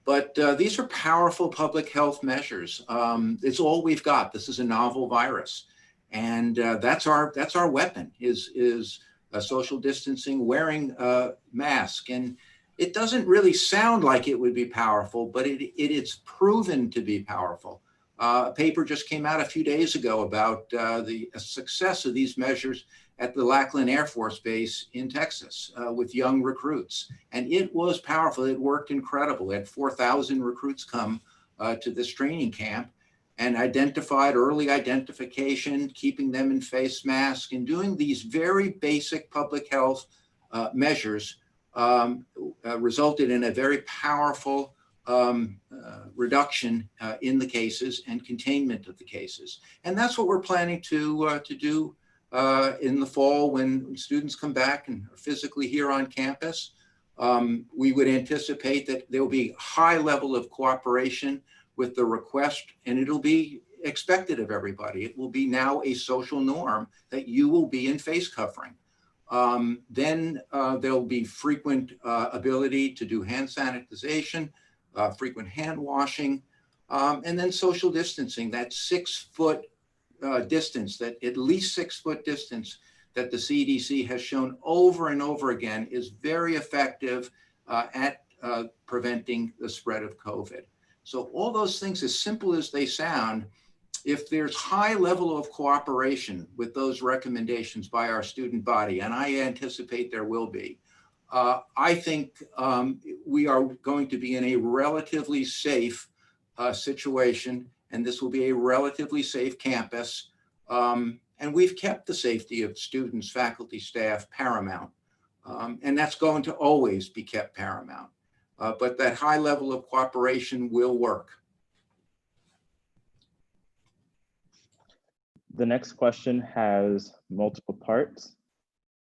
[SPEAKER 8] But these are powerful public health measures. It's all we've got. This is a novel virus. And that's our weapon is social distancing, wearing a mask. And it doesn't really sound like it would be powerful, but it's proven to be powerful. A paper just came out a few days ago about the success of these measures at the Lackland Air Force Base in Texas with young recruits. And it was powerful. It worked incredible. It had 4,000 recruits come to this training camp and identified early identification, keeping them in face masks, and doing these very basic public health measures resulted in a very powerful reduction in the cases and containment of the cases. And that's what we're planning to do in the fall when students come back and are physically here on campus. We would anticipate that there will be a high level of cooperation with the request, and it'll be expected of everybody. It will be now a social norm that you will be in face covering. Then there'll be frequent ability to do hand sanitization, frequent hand washing, and then social distancing, that 6 foot distance, that at least 6 foot distance that the CDC has shown over and over again is very effective at preventing the spread of COVID. So all those things, as simple as they sound, if there's high level of cooperation with those recommendations by our student body, and I anticipate there will be, I think we are going to be in a relatively safe situation, and this will be a relatively safe campus. And we've kept the safety of students, faculty, staff paramount. And that's going to always be kept paramount. But that high level of cooperation will work.
[SPEAKER 1] The next question has multiple parts.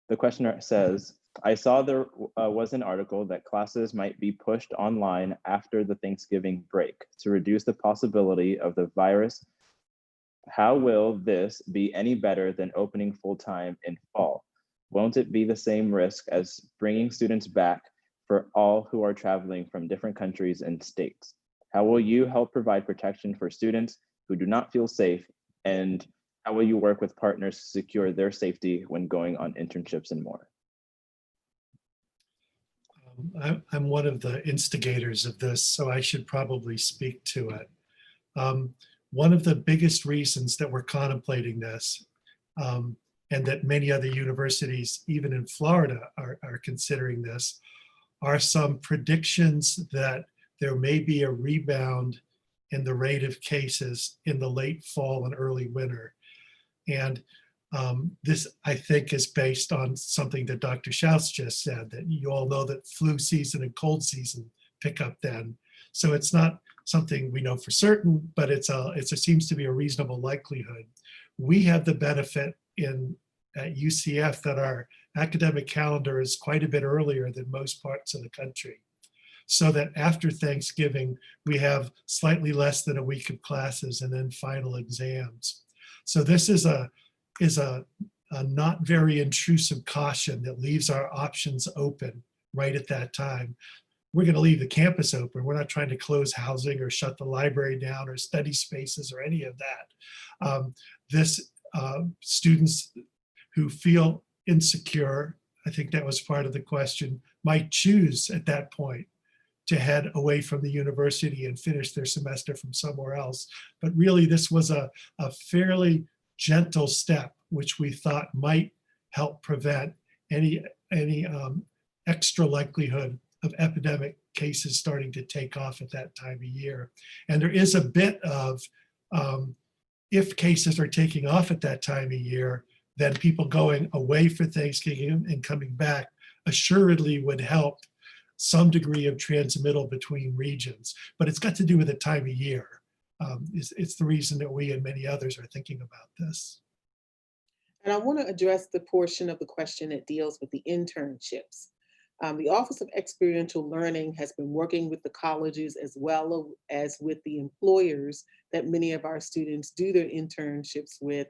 [SPEAKER 1] The questioner says, I saw there was an article that classes might be pushed online after the Thanksgiving break to reduce the possibility of the virus. How will this be any better than opening full-time in fall? Won't it be the same risk as bringing students back for all who are traveling from different countries and states? How will you help provide protection for students who do not feel safe? And how will you work with partners to secure their safety when going on internships and more?
[SPEAKER 4] I'm one of the instigators of this, so I should probably speak to it. One of the biggest reasons that we're contemplating this, and that many other universities, even in Florida, are considering this, are some predictions that there may be a rebound in the rate of cases in the late fall and early winter. And this, I think, is based on something that Dr. Schaus just said, that you all know that flu season and cold season pick up then. So it's not something we know for certain, but it seems to be a reasonable likelihood. We have the benefit at UCF that our academic calendar is quite a bit earlier than most parts of the country. So that after Thanksgiving, we have slightly less than a week of classes and then final exams. So this is a not very intrusive caution that leaves our options open right at that time. We're going to leave the campus open. We're not trying to close housing or shut the library down or study spaces or any of that. Students who feel insecure, I think that was part of the question, might choose at that point to head away from the university and finish their semester from somewhere else. But really, this was a fairly gentle step, which we thought might help prevent any extra likelihood of epidemic cases starting to take off at that time of year. And there is a bit of, if cases are taking off at that time of year, then people going away for Thanksgiving and coming back assuredly would help some degree of transmittal between regions. But it's got to do with the time of year. It's the reason that we and many others are thinking about this.
[SPEAKER 9] And I want to address the portion of the question that deals with the internships. The Office of Experiential Learning has been working with the colleges as well as with the employers that many of our students do their internships with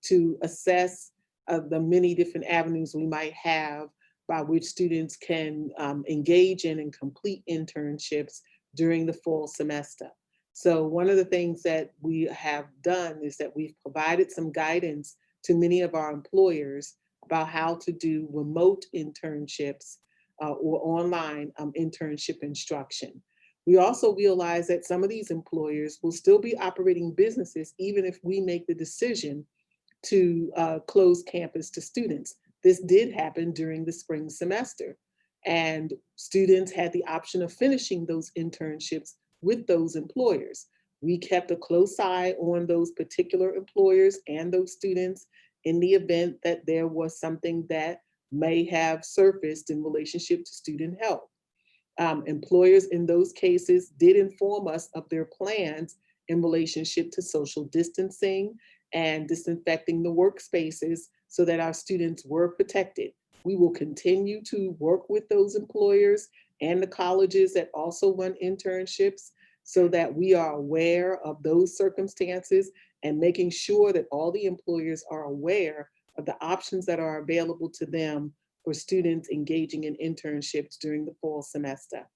[SPEAKER 9] to assess the many different avenues we might have by which students can engage in and complete internships during the fall semester. So one of the things that we have done is that we've provided some guidance to many of our employers about how to do remote internships or online internship instruction. We also realize that some of these employers will still be operating businesses even if we make the decision to close campus to students. This did happen during the spring semester, and students had the option of finishing those internships with those employers. We kept a close eye on those particular employers and those students in the event that there was something that may have surfaced in relationship to student health. Employers in those cases did inform us of their plans in relationship to social distancing and disinfecting the workspaces so that our students were protected. We will continue to work with those employers and the colleges that also run internships so that we are aware of those circumstances and making sure that all the employers are aware of the options that are available to them for students engaging in internships during the fall semester.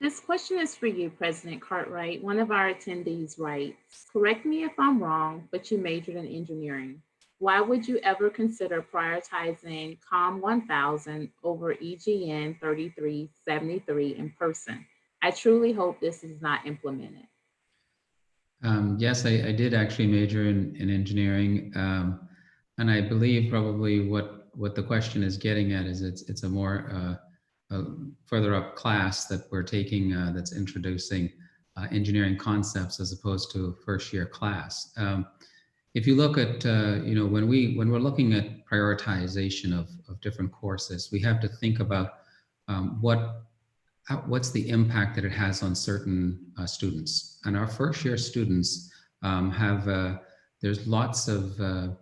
[SPEAKER 2] This question is for you, President Cartwright. One of our attendees writes, correct me if I'm wrong, but you majored in engineering. Why would you ever consider prioritizing COM 1000 over EGN 3373 in person? I truly hope this is not implemented.
[SPEAKER 3] Yes, I did actually major in engineering. And I believe probably what the question is getting at is it's a more further up class that we're taking that's introducing engineering concepts as opposed to a first year class. If you look at, when we're looking at prioritization of different courses, we have to think about what's the impact that it has on certain students. And our first year students there's lots of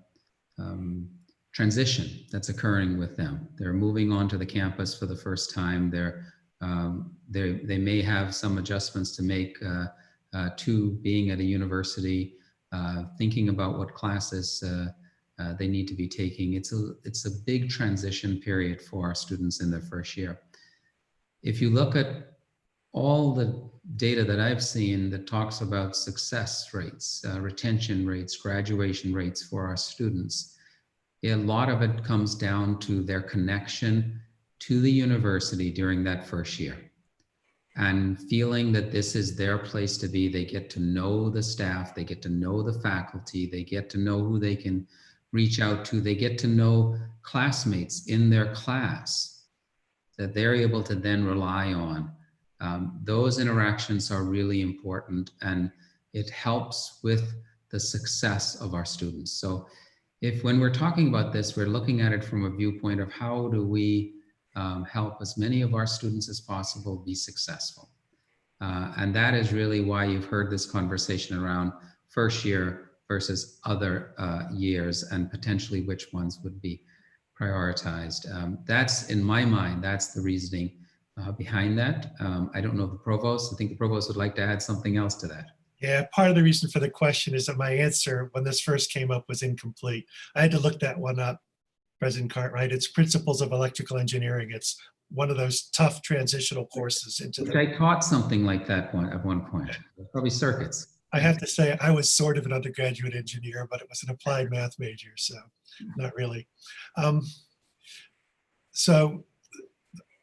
[SPEAKER 3] transition that's occurring with them. They're moving onto the campus for the first time. They may have some adjustments to make to being at a university, thinking about what classes they need to be taking. It's a big transition period for our students in their first year. If you look at all the data that I've seen that talks about success rates, retention rates, graduation rates for our students, a lot of it comes down to their connection to the university during that first year and feeling that this is their place to be. They get to know the staff, they get to know the faculty, they get to know who they can reach out to, they get to know classmates in their class that they're able to then rely on. Those interactions are really important, and it helps with the success of our students. So when we're talking about this, we're looking at it from a viewpoint of how do we help as many of our students as possible be successful. And that is really why you've heard this conversation around first year versus other years, and potentially which ones would be prioritized. That's, in my mind, that's the reasoning behind that. I don't know if the provost, I think the provost would like to add something else to that.
[SPEAKER 4] Yeah, part of the reason for the question is that my answer when this first came up was incomplete. I had to look that one up, President Cartwright. It's Principles of Electrical Engineering. It's one of those tough transitional courses into the...
[SPEAKER 3] I taught something like that at one point, probably circuits.
[SPEAKER 4] I have to say I was sort of an undergraduate engineer, but it was an applied math major, so not really. So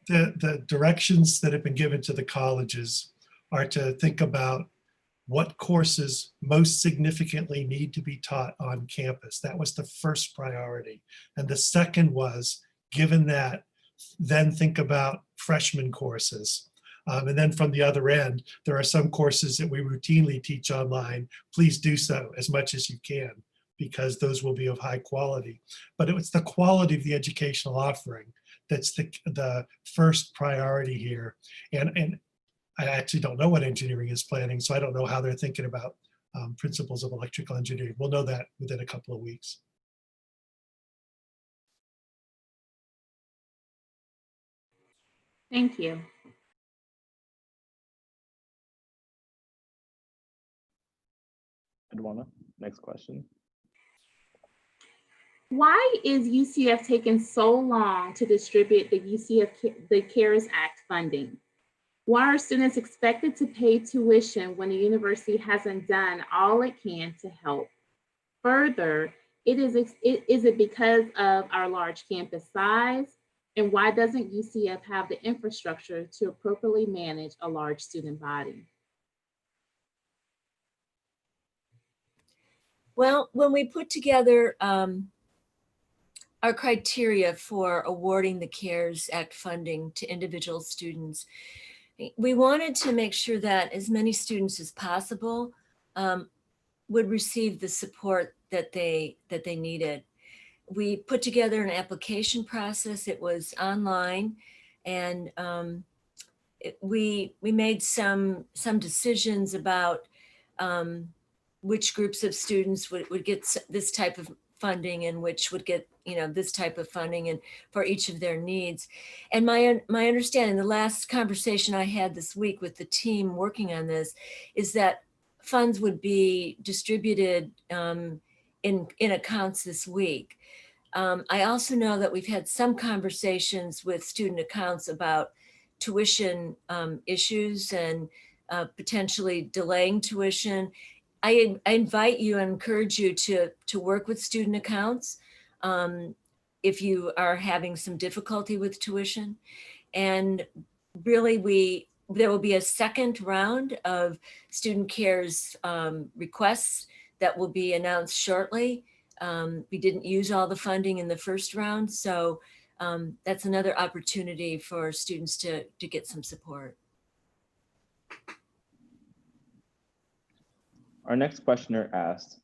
[SPEAKER 4] the directions that have been given to the colleges are to think about what courses most significantly need to be taught on campus. That was the first priority. And the second was, given that, then think about freshman courses. And then from the other end, there are some courses that we routinely teach online. Please do so as much as you can, because those will be of high quality. But it was the quality of the educational offering that's the first priority here. And I actually don't know what engineering is planning, so I don't know how they're thinking about principles of electrical engineering. We'll know that within a couple of weeks.
[SPEAKER 2] Thank you.
[SPEAKER 1] Edwana, next question.
[SPEAKER 2] Why is UCF taking so long to distribute the CARES Act funding? Why are students expected to pay tuition when the university hasn't done all it can to help? Further, is it because of our large campus size? And why doesn't UCF have the infrastructure to appropriately manage a large student body?
[SPEAKER 5] Well, when we put together our criteria for awarding the CARES Act funding to individual students, we wanted to make sure that as many students as possible would receive the support that they needed. We put together an application process. It was online, and we made some decisions about which groups of students would get this type of funding and which would get this type of funding and for each of their needs. And my understanding, the last conversation I had this week with the team working on this, is that funds would be distributed in accounts this week. I also know that we've had some conversations with student accounts about tuition issues and potentially delaying tuition. I invite you and encourage you to work with student accounts if you are having some difficulty with tuition. And really, there will be a second round of student cares requests that will be announced shortly. We didn't use all the funding in the first round, so that's another opportunity for students to get some support.
[SPEAKER 1] Our next questioner asked,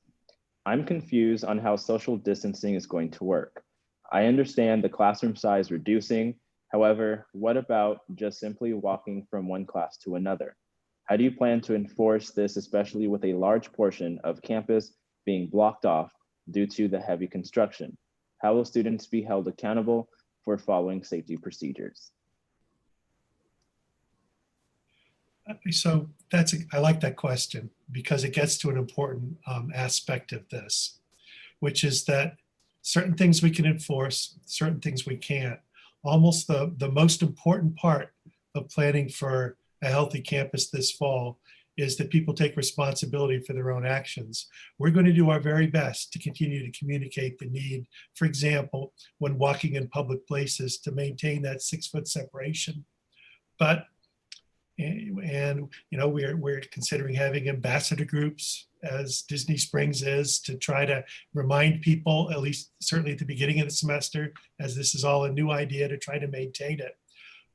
[SPEAKER 1] I'm confused on how social distancing is going to work. I understand the classroom size reducing. However, what about just simply walking from one class to another? How do you plan to enforce this, especially with a large portion of campus being blocked off due to the heavy construction? How will students be held accountable for following safety procedures?
[SPEAKER 4] So I like that question because it gets to an important aspect of this, which is that certain things we can enforce, certain things we can't. Almost the most important part of planning for a healthy campus this fall is that people take responsibility for their own actions. We're going to do our very best to continue to communicate the need, for example, when walking in public places, to maintain that 6-foot separation. But, and you know, we're considering having ambassador groups, as Disney Springs is, to try to remind people, at least certainly at the beginning of the semester, as this is all a new idea, to try to maintain it.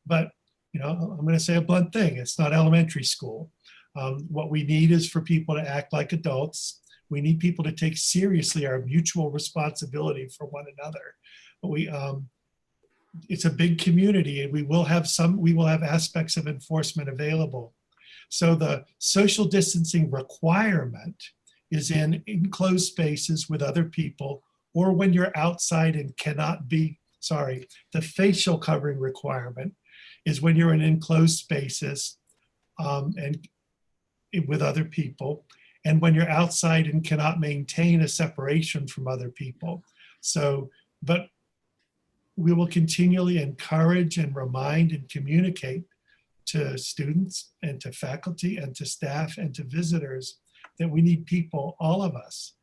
[SPEAKER 4] But, you know, I'm going to say a blunt thing. It's not elementary school. What we need is for people to act like adults. We need people to take seriously our mutual responsibility for one another. But it's a big community, and we will have aspects of enforcement available. So the social distancing requirement is in enclosed spaces with other people, or when you're outside and cannot be, sorry, the facial covering requirement is when you're in enclosed spaces and with other people, and when you're outside and cannot maintain a separation from other people. So, but we will continually encourage and remind and communicate to students and to faculty and to staff and to visitors that we need people, all of us,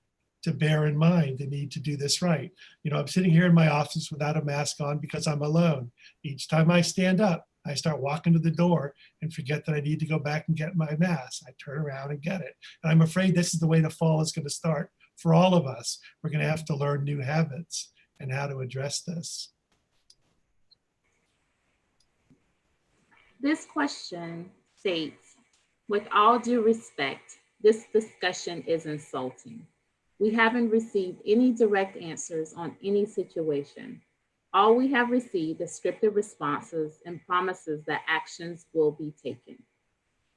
[SPEAKER 4] to bear in mind the need to do this right. You know, I'm sitting here in my office without a mask on because I'm alone. Each time I stand up, I start walking to the door and forget that I need to go back and get my mask. I turn around and get it. And I'm afraid this is the way the fall is going to start for all of us. We're going to have to learn new habits and how to address this.
[SPEAKER 2] This question states, with all due respect, this discussion is insulting. We haven't received any direct answers on any situation. All we have received is scripted responses and promises that actions will be taken.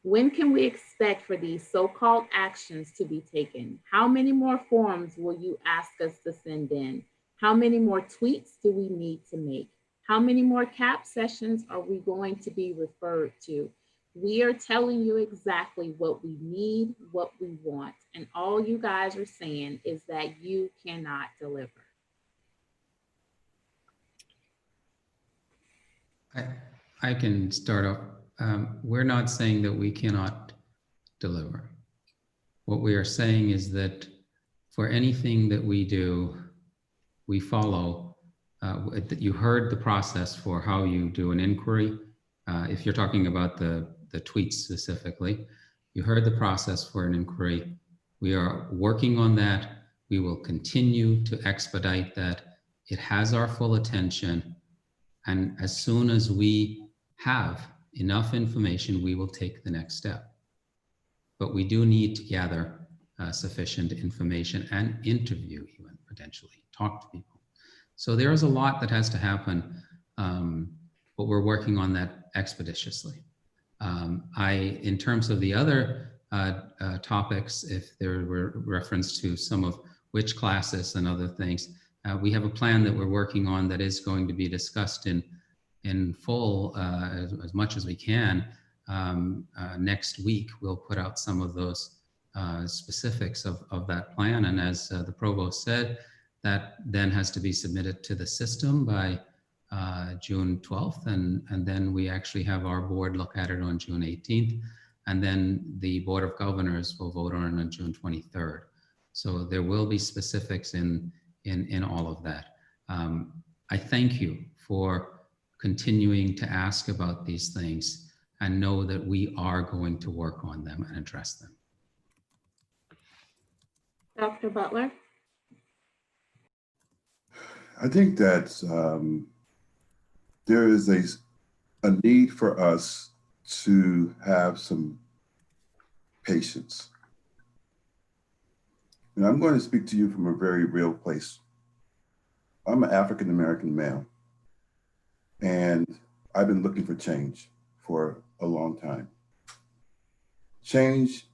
[SPEAKER 2] When can we expect for these so-called actions to be taken? How many more forms will you ask us to send in? How many more tweets do we need to make? How many more CAP sessions are we going to be referred to? We are telling you exactly what we need, what we want, and all you guys are saying is that you cannot deliver.
[SPEAKER 3] I can start off. We're not saying that we cannot deliver. What we are saying is that for anything that we do, we follow. You heard the process for how you do an inquiry. If you're talking about the tweets specifically, you heard the process for an inquiry. We are working on that. We will continue to expedite that. It has our full attention. And as soon as we have enough information, we will take the next step. But we do need to gather sufficient information and interview, even potentially, talk to people. So there is a lot that has to happen, but we're working on that expeditiously. In terms of the other topics, if there were reference to some of which classes and other things, we have a plan that we're working on that is going to be discussed in full as much as we can. Next week, we'll put out some of those specifics of that plan. And as the provost said, that then has to be submitted to the system by June 12th. And then we actually have our board look at it on June 18th. And then the Board of Governors will vote on it on June 23rd. So there will be specifics in all of that. I thank you for continuing to ask about these things and know that we are going to work on them and address them.
[SPEAKER 2] Dr. Butler?
[SPEAKER 7] I think that there is a need for us to have some patience. And I'm going to speak to you from a very real place. I'm an African-American male, and I've been looking for change for a long time. Change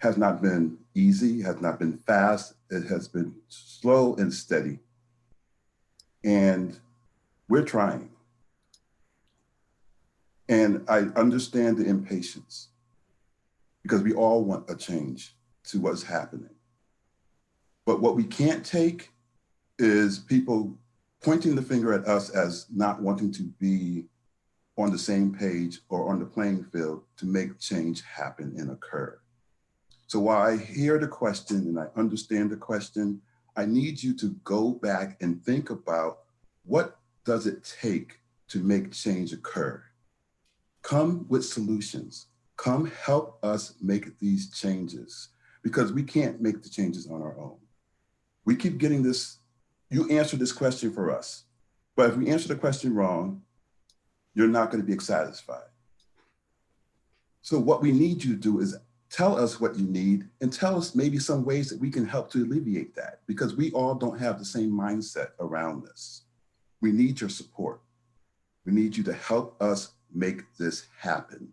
[SPEAKER 7] has not been easy, has not been fast. It has been slow and steady. And we're trying. And I understand the impatience because we all want a change to what's happening. But what we can't take is people pointing the finger at us as not wanting to be on the same page or on the playing field to make change happen and occur. So while I hear the question and I understand the question, I need you to go back and think about, what does it take to make change occur? Come with solutions. Come help us make these changes, because we can't make the changes on our own. We keep getting this, you answer this question for us, but if we answer the question wrong, you're not going to be satisfied. So what we need you to do is tell us what you need and tell us maybe some ways that we can help to alleviate that, because we all don't have the same mindset around this. We need your support. We need you to help us make this happen.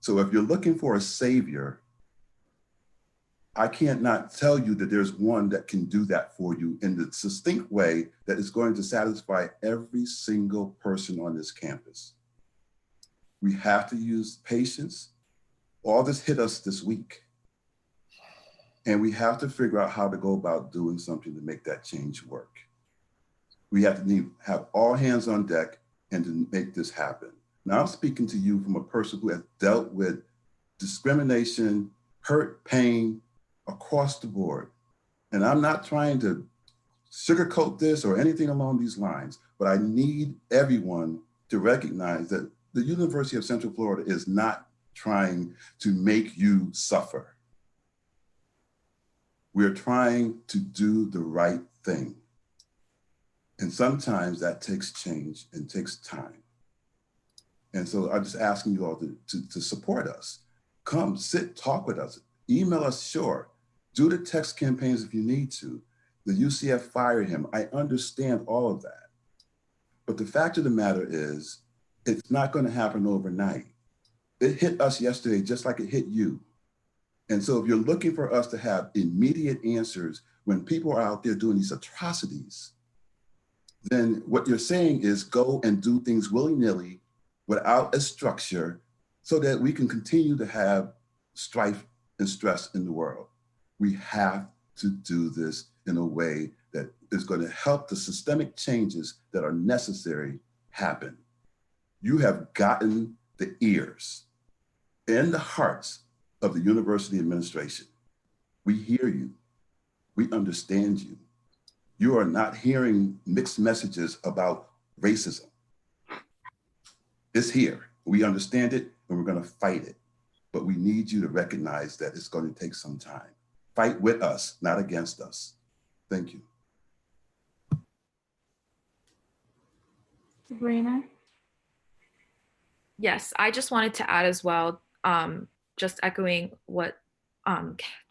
[SPEAKER 7] So if you're looking for a savior, I can't not tell you that there's one that can do that for you in the distinct way that is going to satisfy every single person on this campus. We have to use patience. All this hit us this week. And we have to figure out how to go about doing something to make that change work. We have to have all hands on deck and to make this happen. Now I'm speaking to you from a person who has dealt with discrimination, hurt, pain across the board. And I'm not trying to sugarcoat this or anything along these lines, but I need everyone to recognize that the University of Central Florida is not trying to make you suffer. We're trying to do the right thing. And sometimes that takes change and takes time. And so I'm just asking you all to support us. Come, sit, talk with us. Email us, sure. Do the text campaigns if you need to. The UCF fired him. I understand all of that. But the fact of the matter is, it's not going to happen overnight. It hit us yesterday just like it hit you. And so if you're looking for us to have immediate answers when people are out there doing these atrocities, then what you're saying is go and do things willy-nilly without a structure so that we can continue to have strife and stress in the world. We have to do this in a way that is going to help the systemic changes that are necessary happen. You have gotten the ears and the hearts of the university administration. We hear you. We understand you. You are not hearing mixed messages about racism. It's here. We understand it and we're going to fight it. But we need you to recognize that it's going to take some time. Fight with us, not against us. Thank you.
[SPEAKER 2] Sabrina?
[SPEAKER 6] Yes, I just wanted to add as well, just echoing what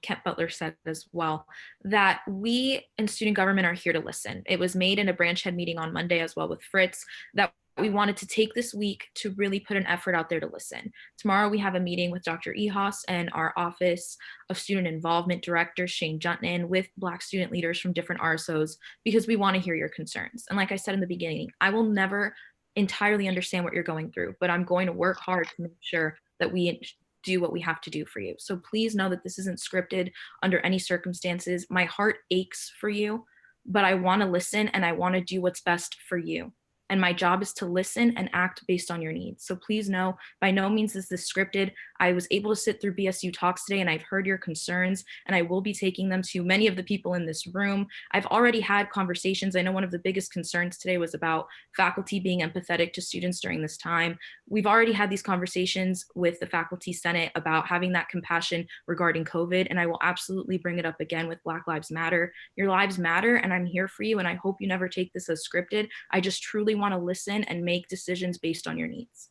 [SPEAKER 6] Kent Butler said as well, that we in student government are here to listen. It was made in a branch head meeting on Monday as well with Fritz that we wanted to take this week to really put an effort out there to listen. Tomorrow we have a meeting with Dr. Ehasz and our Office of Student Involvement Director, Shane Juntnan, with Black student leaders from different RSOs, because we want to hear your concerns. And like I said in the beginning, I will never entirely understand what you're going through, but I'm going to work hard to make sure that we do what we have to do for you. So please know that this isn't scripted under any circumstances. My heart aches for you, but I want to listen and I want to do what's best for you. And my job is to listen and act based on your needs. So please know, by no means is this scripted. I was able to sit through BSU Talks today and I've heard your concerns and I will be taking them to many of the people in this room. I've already had conversations. I know one of the biggest concerns today was about faculty being empathetic to students during this time. We've already had these conversations with the Faculty Senate about having that compassion regarding COVID, and I will absolutely bring it up again with Black Lives Matter. Your lives matter, and I'm here for you, and I hope you never take this as scripted. I just truly want to listen and make decisions based on your needs.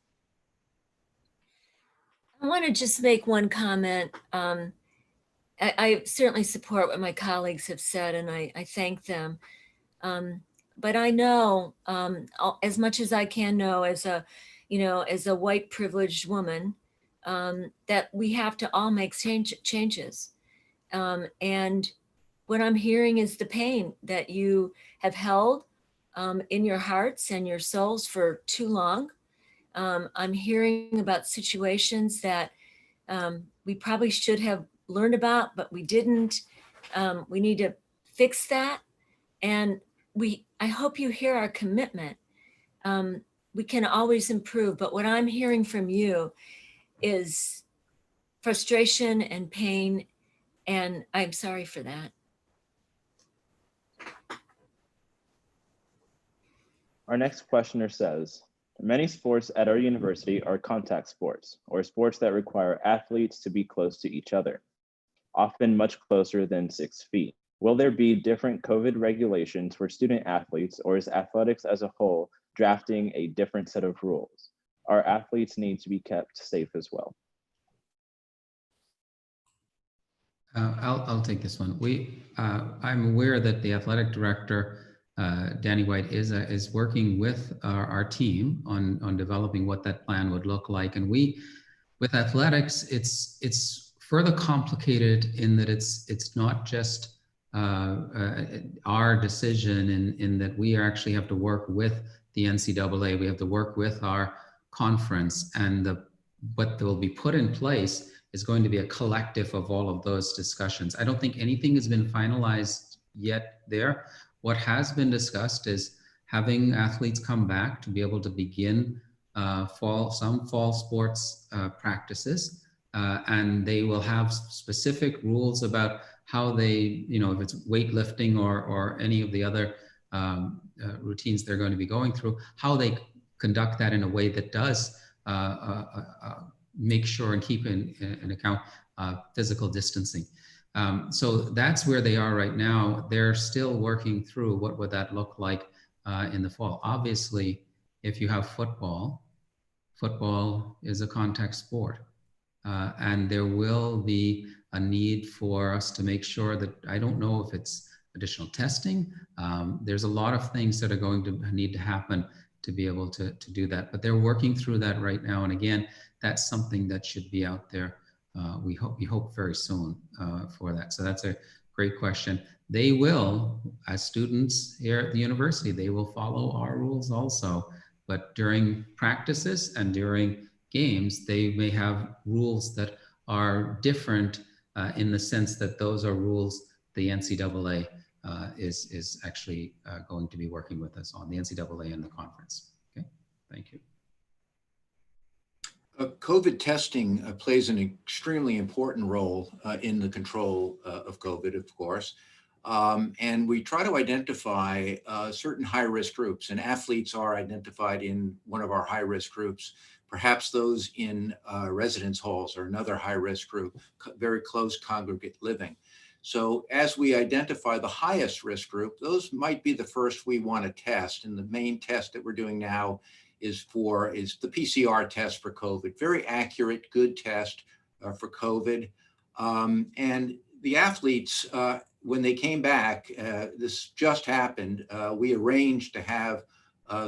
[SPEAKER 5] I want to just make one comment. I certainly support what my colleagues have said, and I thank them. But I know, as much as I can know as a white privileged woman, that we have to all make changes. And what I'm hearing is the pain that you have held in your hearts and your souls for too long. I'm hearing about situations that we probably should have learned about, but we didn't. We need to fix that. And I hope you hear our commitment. We can always improve, but what I'm hearing from you is frustration and pain, and I'm sorry for that.
[SPEAKER 1] Our next questioner says, many sports at our university are contact sports, or sports that require athletes to be close to each other, often much closer than 6 feet. Will there be different COVID regulations for student athletes, or is athletics as a whole drafting a different set of rules? Our athletes need to be kept safe as well.
[SPEAKER 3] I'll take this one. I'm aware that the athletic director, Danny White, is working with our team on developing what that plan would look like. And with athletics, it's further complicated in that it's not just our decision in that we actually have to work with the NCAA. We have to work with our conference, and what will be put in place is going to be a collective of all of those discussions. I don't think anything has been finalized yet there. What has been discussed is having athletes come back to be able to begin some fall sports practices, and they will have specific rules about how they, if it's weightlifting or any of the other routines they're going to be going through, how they conduct that in a way that does make sure and keep in account physical distancing. So that's where they are right now. They're still working through what would that look like in the fall. Obviously, if you have football is a contact sport. And there will be a need for us to make sure that, I don't know if it's additional testing. There's a lot of things that are going to need to happen to be able to do that, but they're working through that right now. And again, that's something that should be out there. We hope very soon for that. So that's a great question. They will, as students here at the university, they will follow our rules also, but during practices and during games, they may have rules that are different in the sense that those are rules the NCAA is actually going to be working with us on, the NCAA and the conference. Okay, thank you.
[SPEAKER 8] COVID testing plays an extremely important role in the control of COVID, of course. And we try to identify certain high-risk groups, and athletes are identified in one of our high-risk groups. Perhaps those in residence halls are another high-risk group, very close congregate living. So as we identify the highest risk group, those might be the first we want to test. And the main test that we're doing now is the PCR test for COVID. Very accurate, good test for COVID. And the athletes, when they came back, this just happened, we arranged to have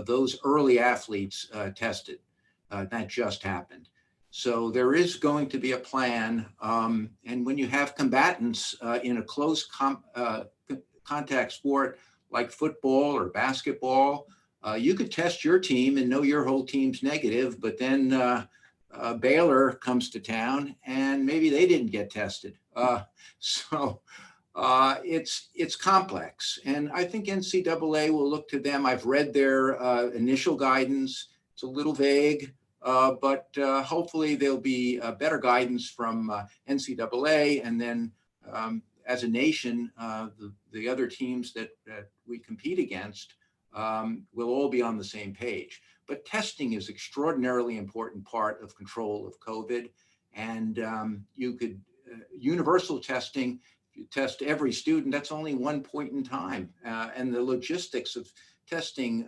[SPEAKER 8] those early athletes tested. That just happened. So there is going to be a plan. And when you have combatants in a close contact sport like football or basketball, you could test your team and know your whole team's negative, but then Baylor comes to town and maybe they didn't get tested. So it's complex. And I think NCAA will look to them. I've read their initial guidance. It's a little vague. But hopefully there'll be better guidance from NCAA, and then as a nation, the other teams that we compete against will all be on the same page. But testing is extraordinarily important part of control of COVID, and you could universal testing. If you test every student, that's only one point in time, and the logistics of testing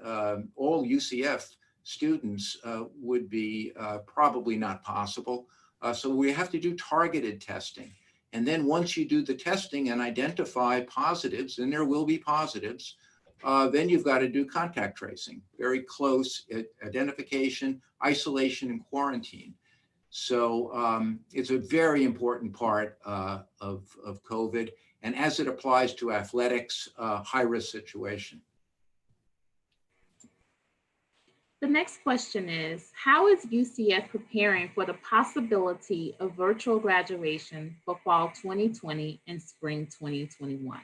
[SPEAKER 8] all UCF students would be probably not possible. So we have to do targeted testing. And then once you do the testing and identify positives, and there will be positives, then you've got to do contact tracing, very close identification, isolation, and quarantine. So it's a very important part of COVID. And as it applies to athletics, high-risk situation.
[SPEAKER 2] The next question is, how is UCF preparing for the possibility of virtual graduation for fall 2020 and spring 2021?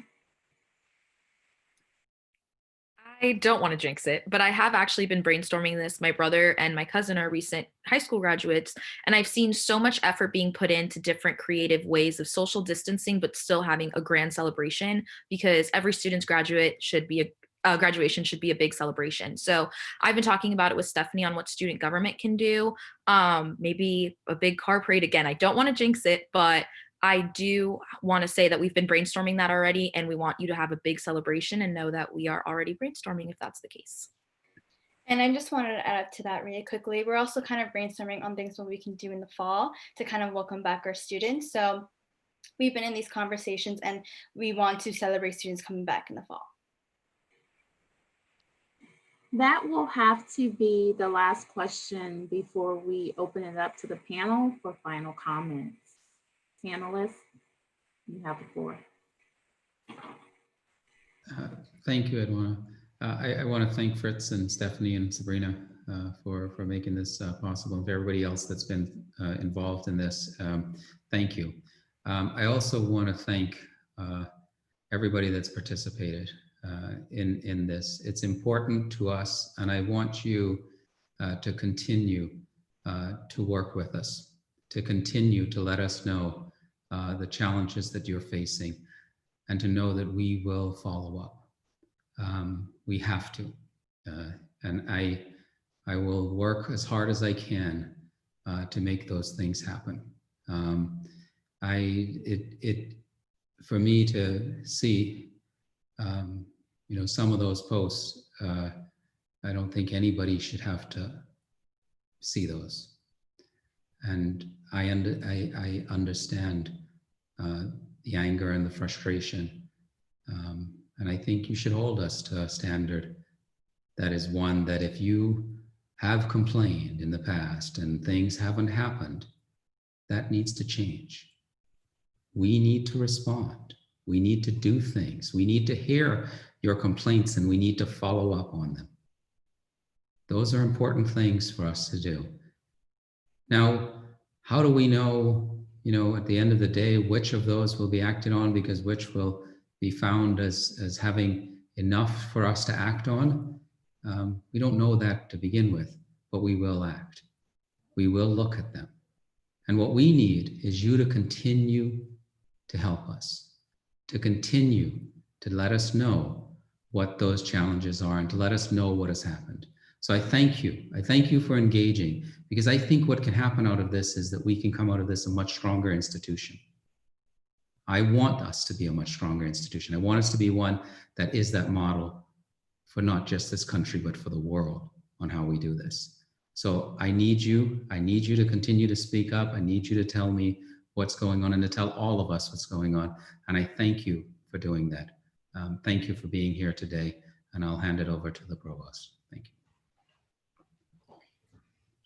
[SPEAKER 6] I don't want to jinx it, but I have actually been brainstorming this. My brother and my cousin are recent high school graduates, and I've seen so much effort being put into different creative ways of social distancing, but still having a grand celebration because every student's graduation should be a big celebration. So I've been talking about it with Stephanie on what student government can do. Maybe a big car parade again. I don't want to jinx it, but I do want to say that we've been brainstorming that already, and we want you to have a big celebration and know that we are already brainstorming if that's the case.
[SPEAKER 10] And I just wanted to add up to that really quickly. We're also kind of brainstorming on things what we can do in the fall to kind of welcome back our students. So we've been in these conversations and we want to celebrate students coming back in the fall.
[SPEAKER 2] That will have to be the last question before we open it up to the panel for final comments. Panelists, you have the floor.
[SPEAKER 3] Thank you, Edwana. I want to thank Fritz and Stephanie and Sabrina for making this possible, and for everybody else that's been involved in this. Thank you. I also want to thank everybody that's participated in this. It's important to us, and I want you to continue to work with us, to continue to let us know the challenges that you're facing, and to know that we will follow up. We have to, and I will work as hard as I can to make those things happen. For me to see, some of those posts, I don't think anybody should have to see those. And I understand the anger and the frustration. And I think you should hold us to a standard that is one that if you have complained in the past and things haven't happened, that needs to change. We need to respond. We need to do things. We need to hear your complaints and we need to follow up on them. Those are important things for us to do. Now, how do we know, at the end of the day, which of those will be acted on, because which will be found as having enough for us to act on? We don't know that to begin with, but we will act. We will look at them. And what we need is you to continue to help us, to continue to let us know what those challenges are and to let us know what has happened. So I thank you. I thank you for engaging, because I think what can happen out of this is that we can come out of this a much stronger institution. I want us to be a much stronger institution. I want us to be one that is that model for not just this country, but for the world on how we do this. So I need you to continue to speak up. I need you to tell me what's going on and to tell all of us what's going on. And I thank you for doing that. Thank you for being here today. And I'll hand it over to the provost. Thank you.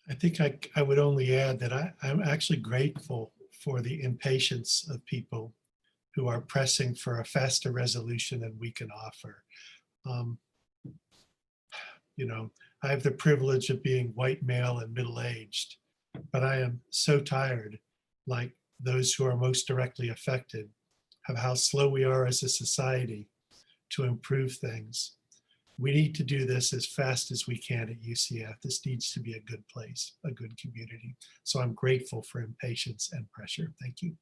[SPEAKER 4] I think I would only add that I'm actually grateful for the impatience of people who are pressing for a faster resolution than we can offer. I have the privilege of being white male and middle-aged, but I am so tired, like those who are most directly affected, of how slow we are as a society to improve things. We need to do this as fast as we can at UCF. This needs to be a good place, a good community. So I'm grateful for impatience and pressure. Thank you.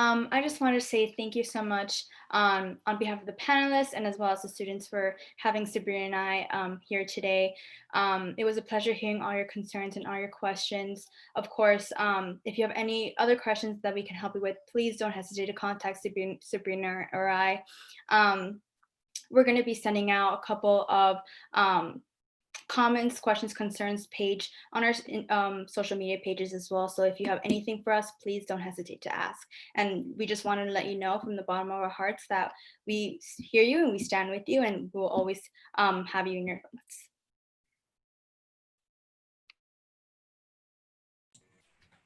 [SPEAKER 10] I just wanted to say thank you so much on behalf of the panelists and as well as the students for having Sabrina and I here today. It was a pleasure hearing all your concerns and all your questions. Of course, if you have any other questions that we can help you with, please don't hesitate to contact Sabrina or I. We're going to be sending out a couple of comments, questions, concerns page on our social media pages as well. So if you have anything for us, please don't hesitate to ask. And we just wanted to let you know from the bottom of our hearts that we hear you and we stand with you, and we'll always have you in your thoughts.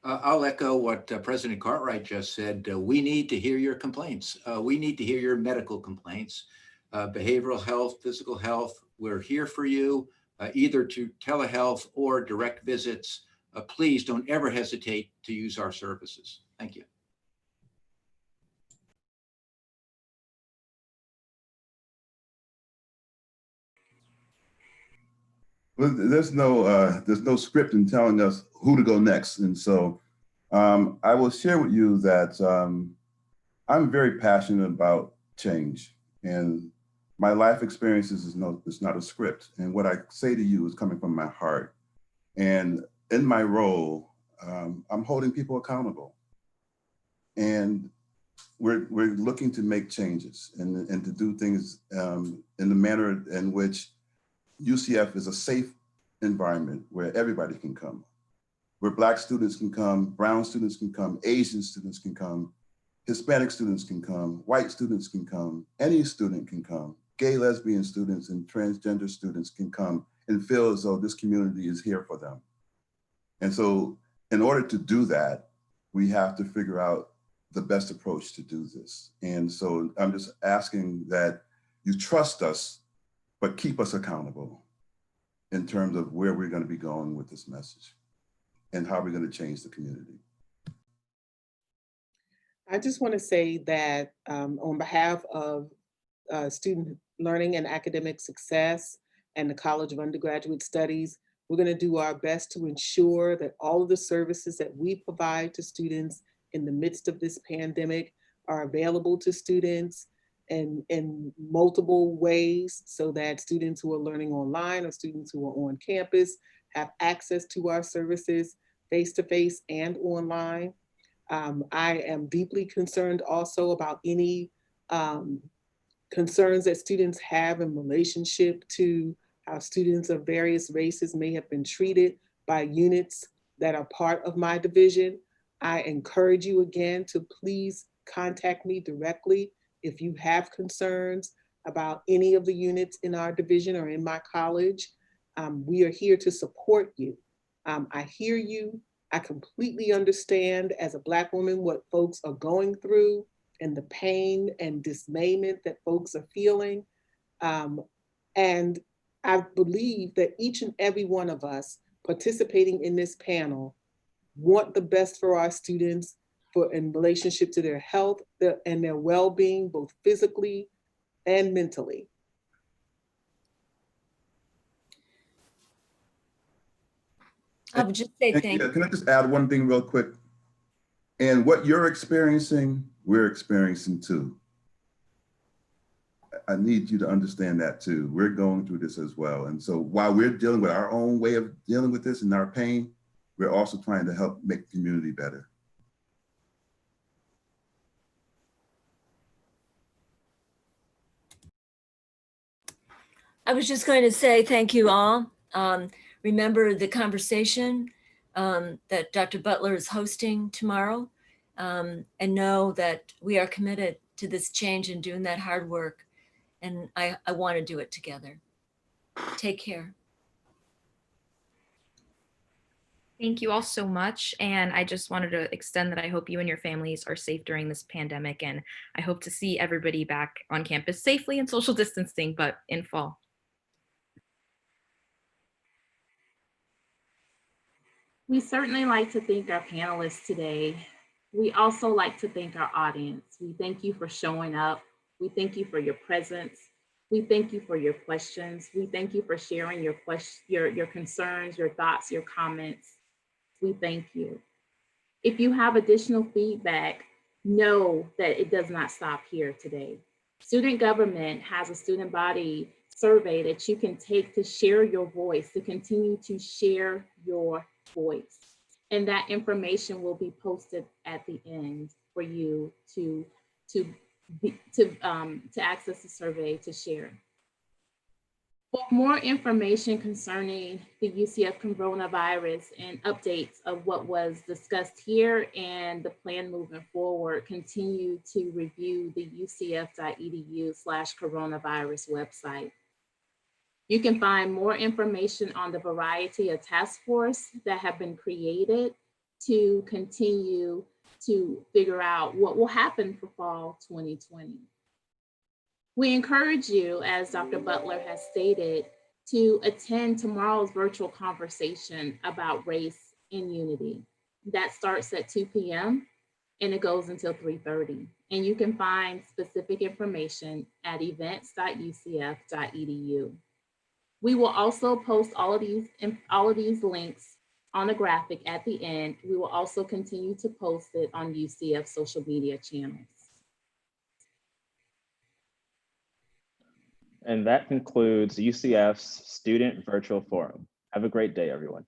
[SPEAKER 8] I'll echo what President Cartwright just said. We need to hear your complaints. We need to hear your medical complaints, behavioral health, physical health. We're here for you. Either to telehealth or direct visits. Please don't ever hesitate to use our services. Thank you.
[SPEAKER 7] Well, there's no script in telling us who to go next. And so I will share with you that I'm very passionate about change, and my life experiences it's not a script. And what I say to you is coming from my heart. And in my role, I'm holding people accountable. And we're looking to make changes and to do things in the manner in which UCF is a safe environment where everybody can come, where Black students can come, brown students can come, Asian students can come, Hispanic students can come, white students can come, any student can come, gay, lesbian students and transgender students can come and feel as though this community is here for them. And so in order to do that, we have to figure out the best approach to do this. And so I'm just asking that you trust us, but keep us accountable in terms of where we're going to be going with this message and how we're going to change the community.
[SPEAKER 9] I just want to say that on behalf of student learning and academic success and the College of Undergraduate Studies, we're going to do our best to ensure that all of the services that we provide to students in the midst of this pandemic are available to students in multiple ways, so that students who are learning online or students who are on campus have access to our services face-to-face and online. I am deeply concerned also about any concerns that students have in relationship to how students of various races may have been treated by units that are part of my division. I encourage you again to please contact me directly if you have concerns about any of the units in our division or in my college. We are here to support you. I hear you. I completely understand as a Black woman what folks are going through and the pain and dismayment that folks are feeling. And I believe that each and every one of us participating in this panel want the best for our students in relationship to their health and their well-being, both physically and mentally.
[SPEAKER 5] I would just say thank you.
[SPEAKER 7] Can I just add one thing real quick? And what you're experiencing, we're experiencing too. I need you to understand that too. We're going through this as well. And so while we're dealing with our own way of dealing with this and our pain, we're also trying to help make the community better.
[SPEAKER 5] I was just going to say thank you all. Remember the conversation that Dr. Butler is hosting tomorrow, and know that we are committed to this change and doing that hard work. And I want to do it together. Take care.
[SPEAKER 6] Thank you all so much. And I just wanted to extend that I hope you and your families are safe during this pandemic. And I hope to see everybody back on campus safely and social distancing, but in fall.
[SPEAKER 2] We certainly like to thank our panelists today. We also like to thank our audience. We thank you for showing up. We thank you for your presence. We thank you for your questions. We thank you for sharing your concerns, your thoughts, your comments. We thank you. If you have additional feedback, know that it does not stop here today. Student government has a student body survey that you can take to share your voice, to continue to share your voice. And that information will be posted at the end for you to access the survey to share. For more information concerning the UCF coronavirus and updates of what was discussed here and the plan moving forward, continue to review the ucf.edu/coronavirus website. You can find more information on the variety of task force that have been created to continue to figure out what will happen for fall 2020. We encourage you, as Dr. Butler has stated, to attend tomorrow's virtual conversation about race and unity. That starts at 2 p.m. and it goes until 3:30. And you can find specific information at events.ucf.edu. We will also post all of these links on the graphic at the end. We will also continue to post it on UCF social media channels.
[SPEAKER 1] And that concludes UCF's Student Virtual Forum. Have a great day, everyone.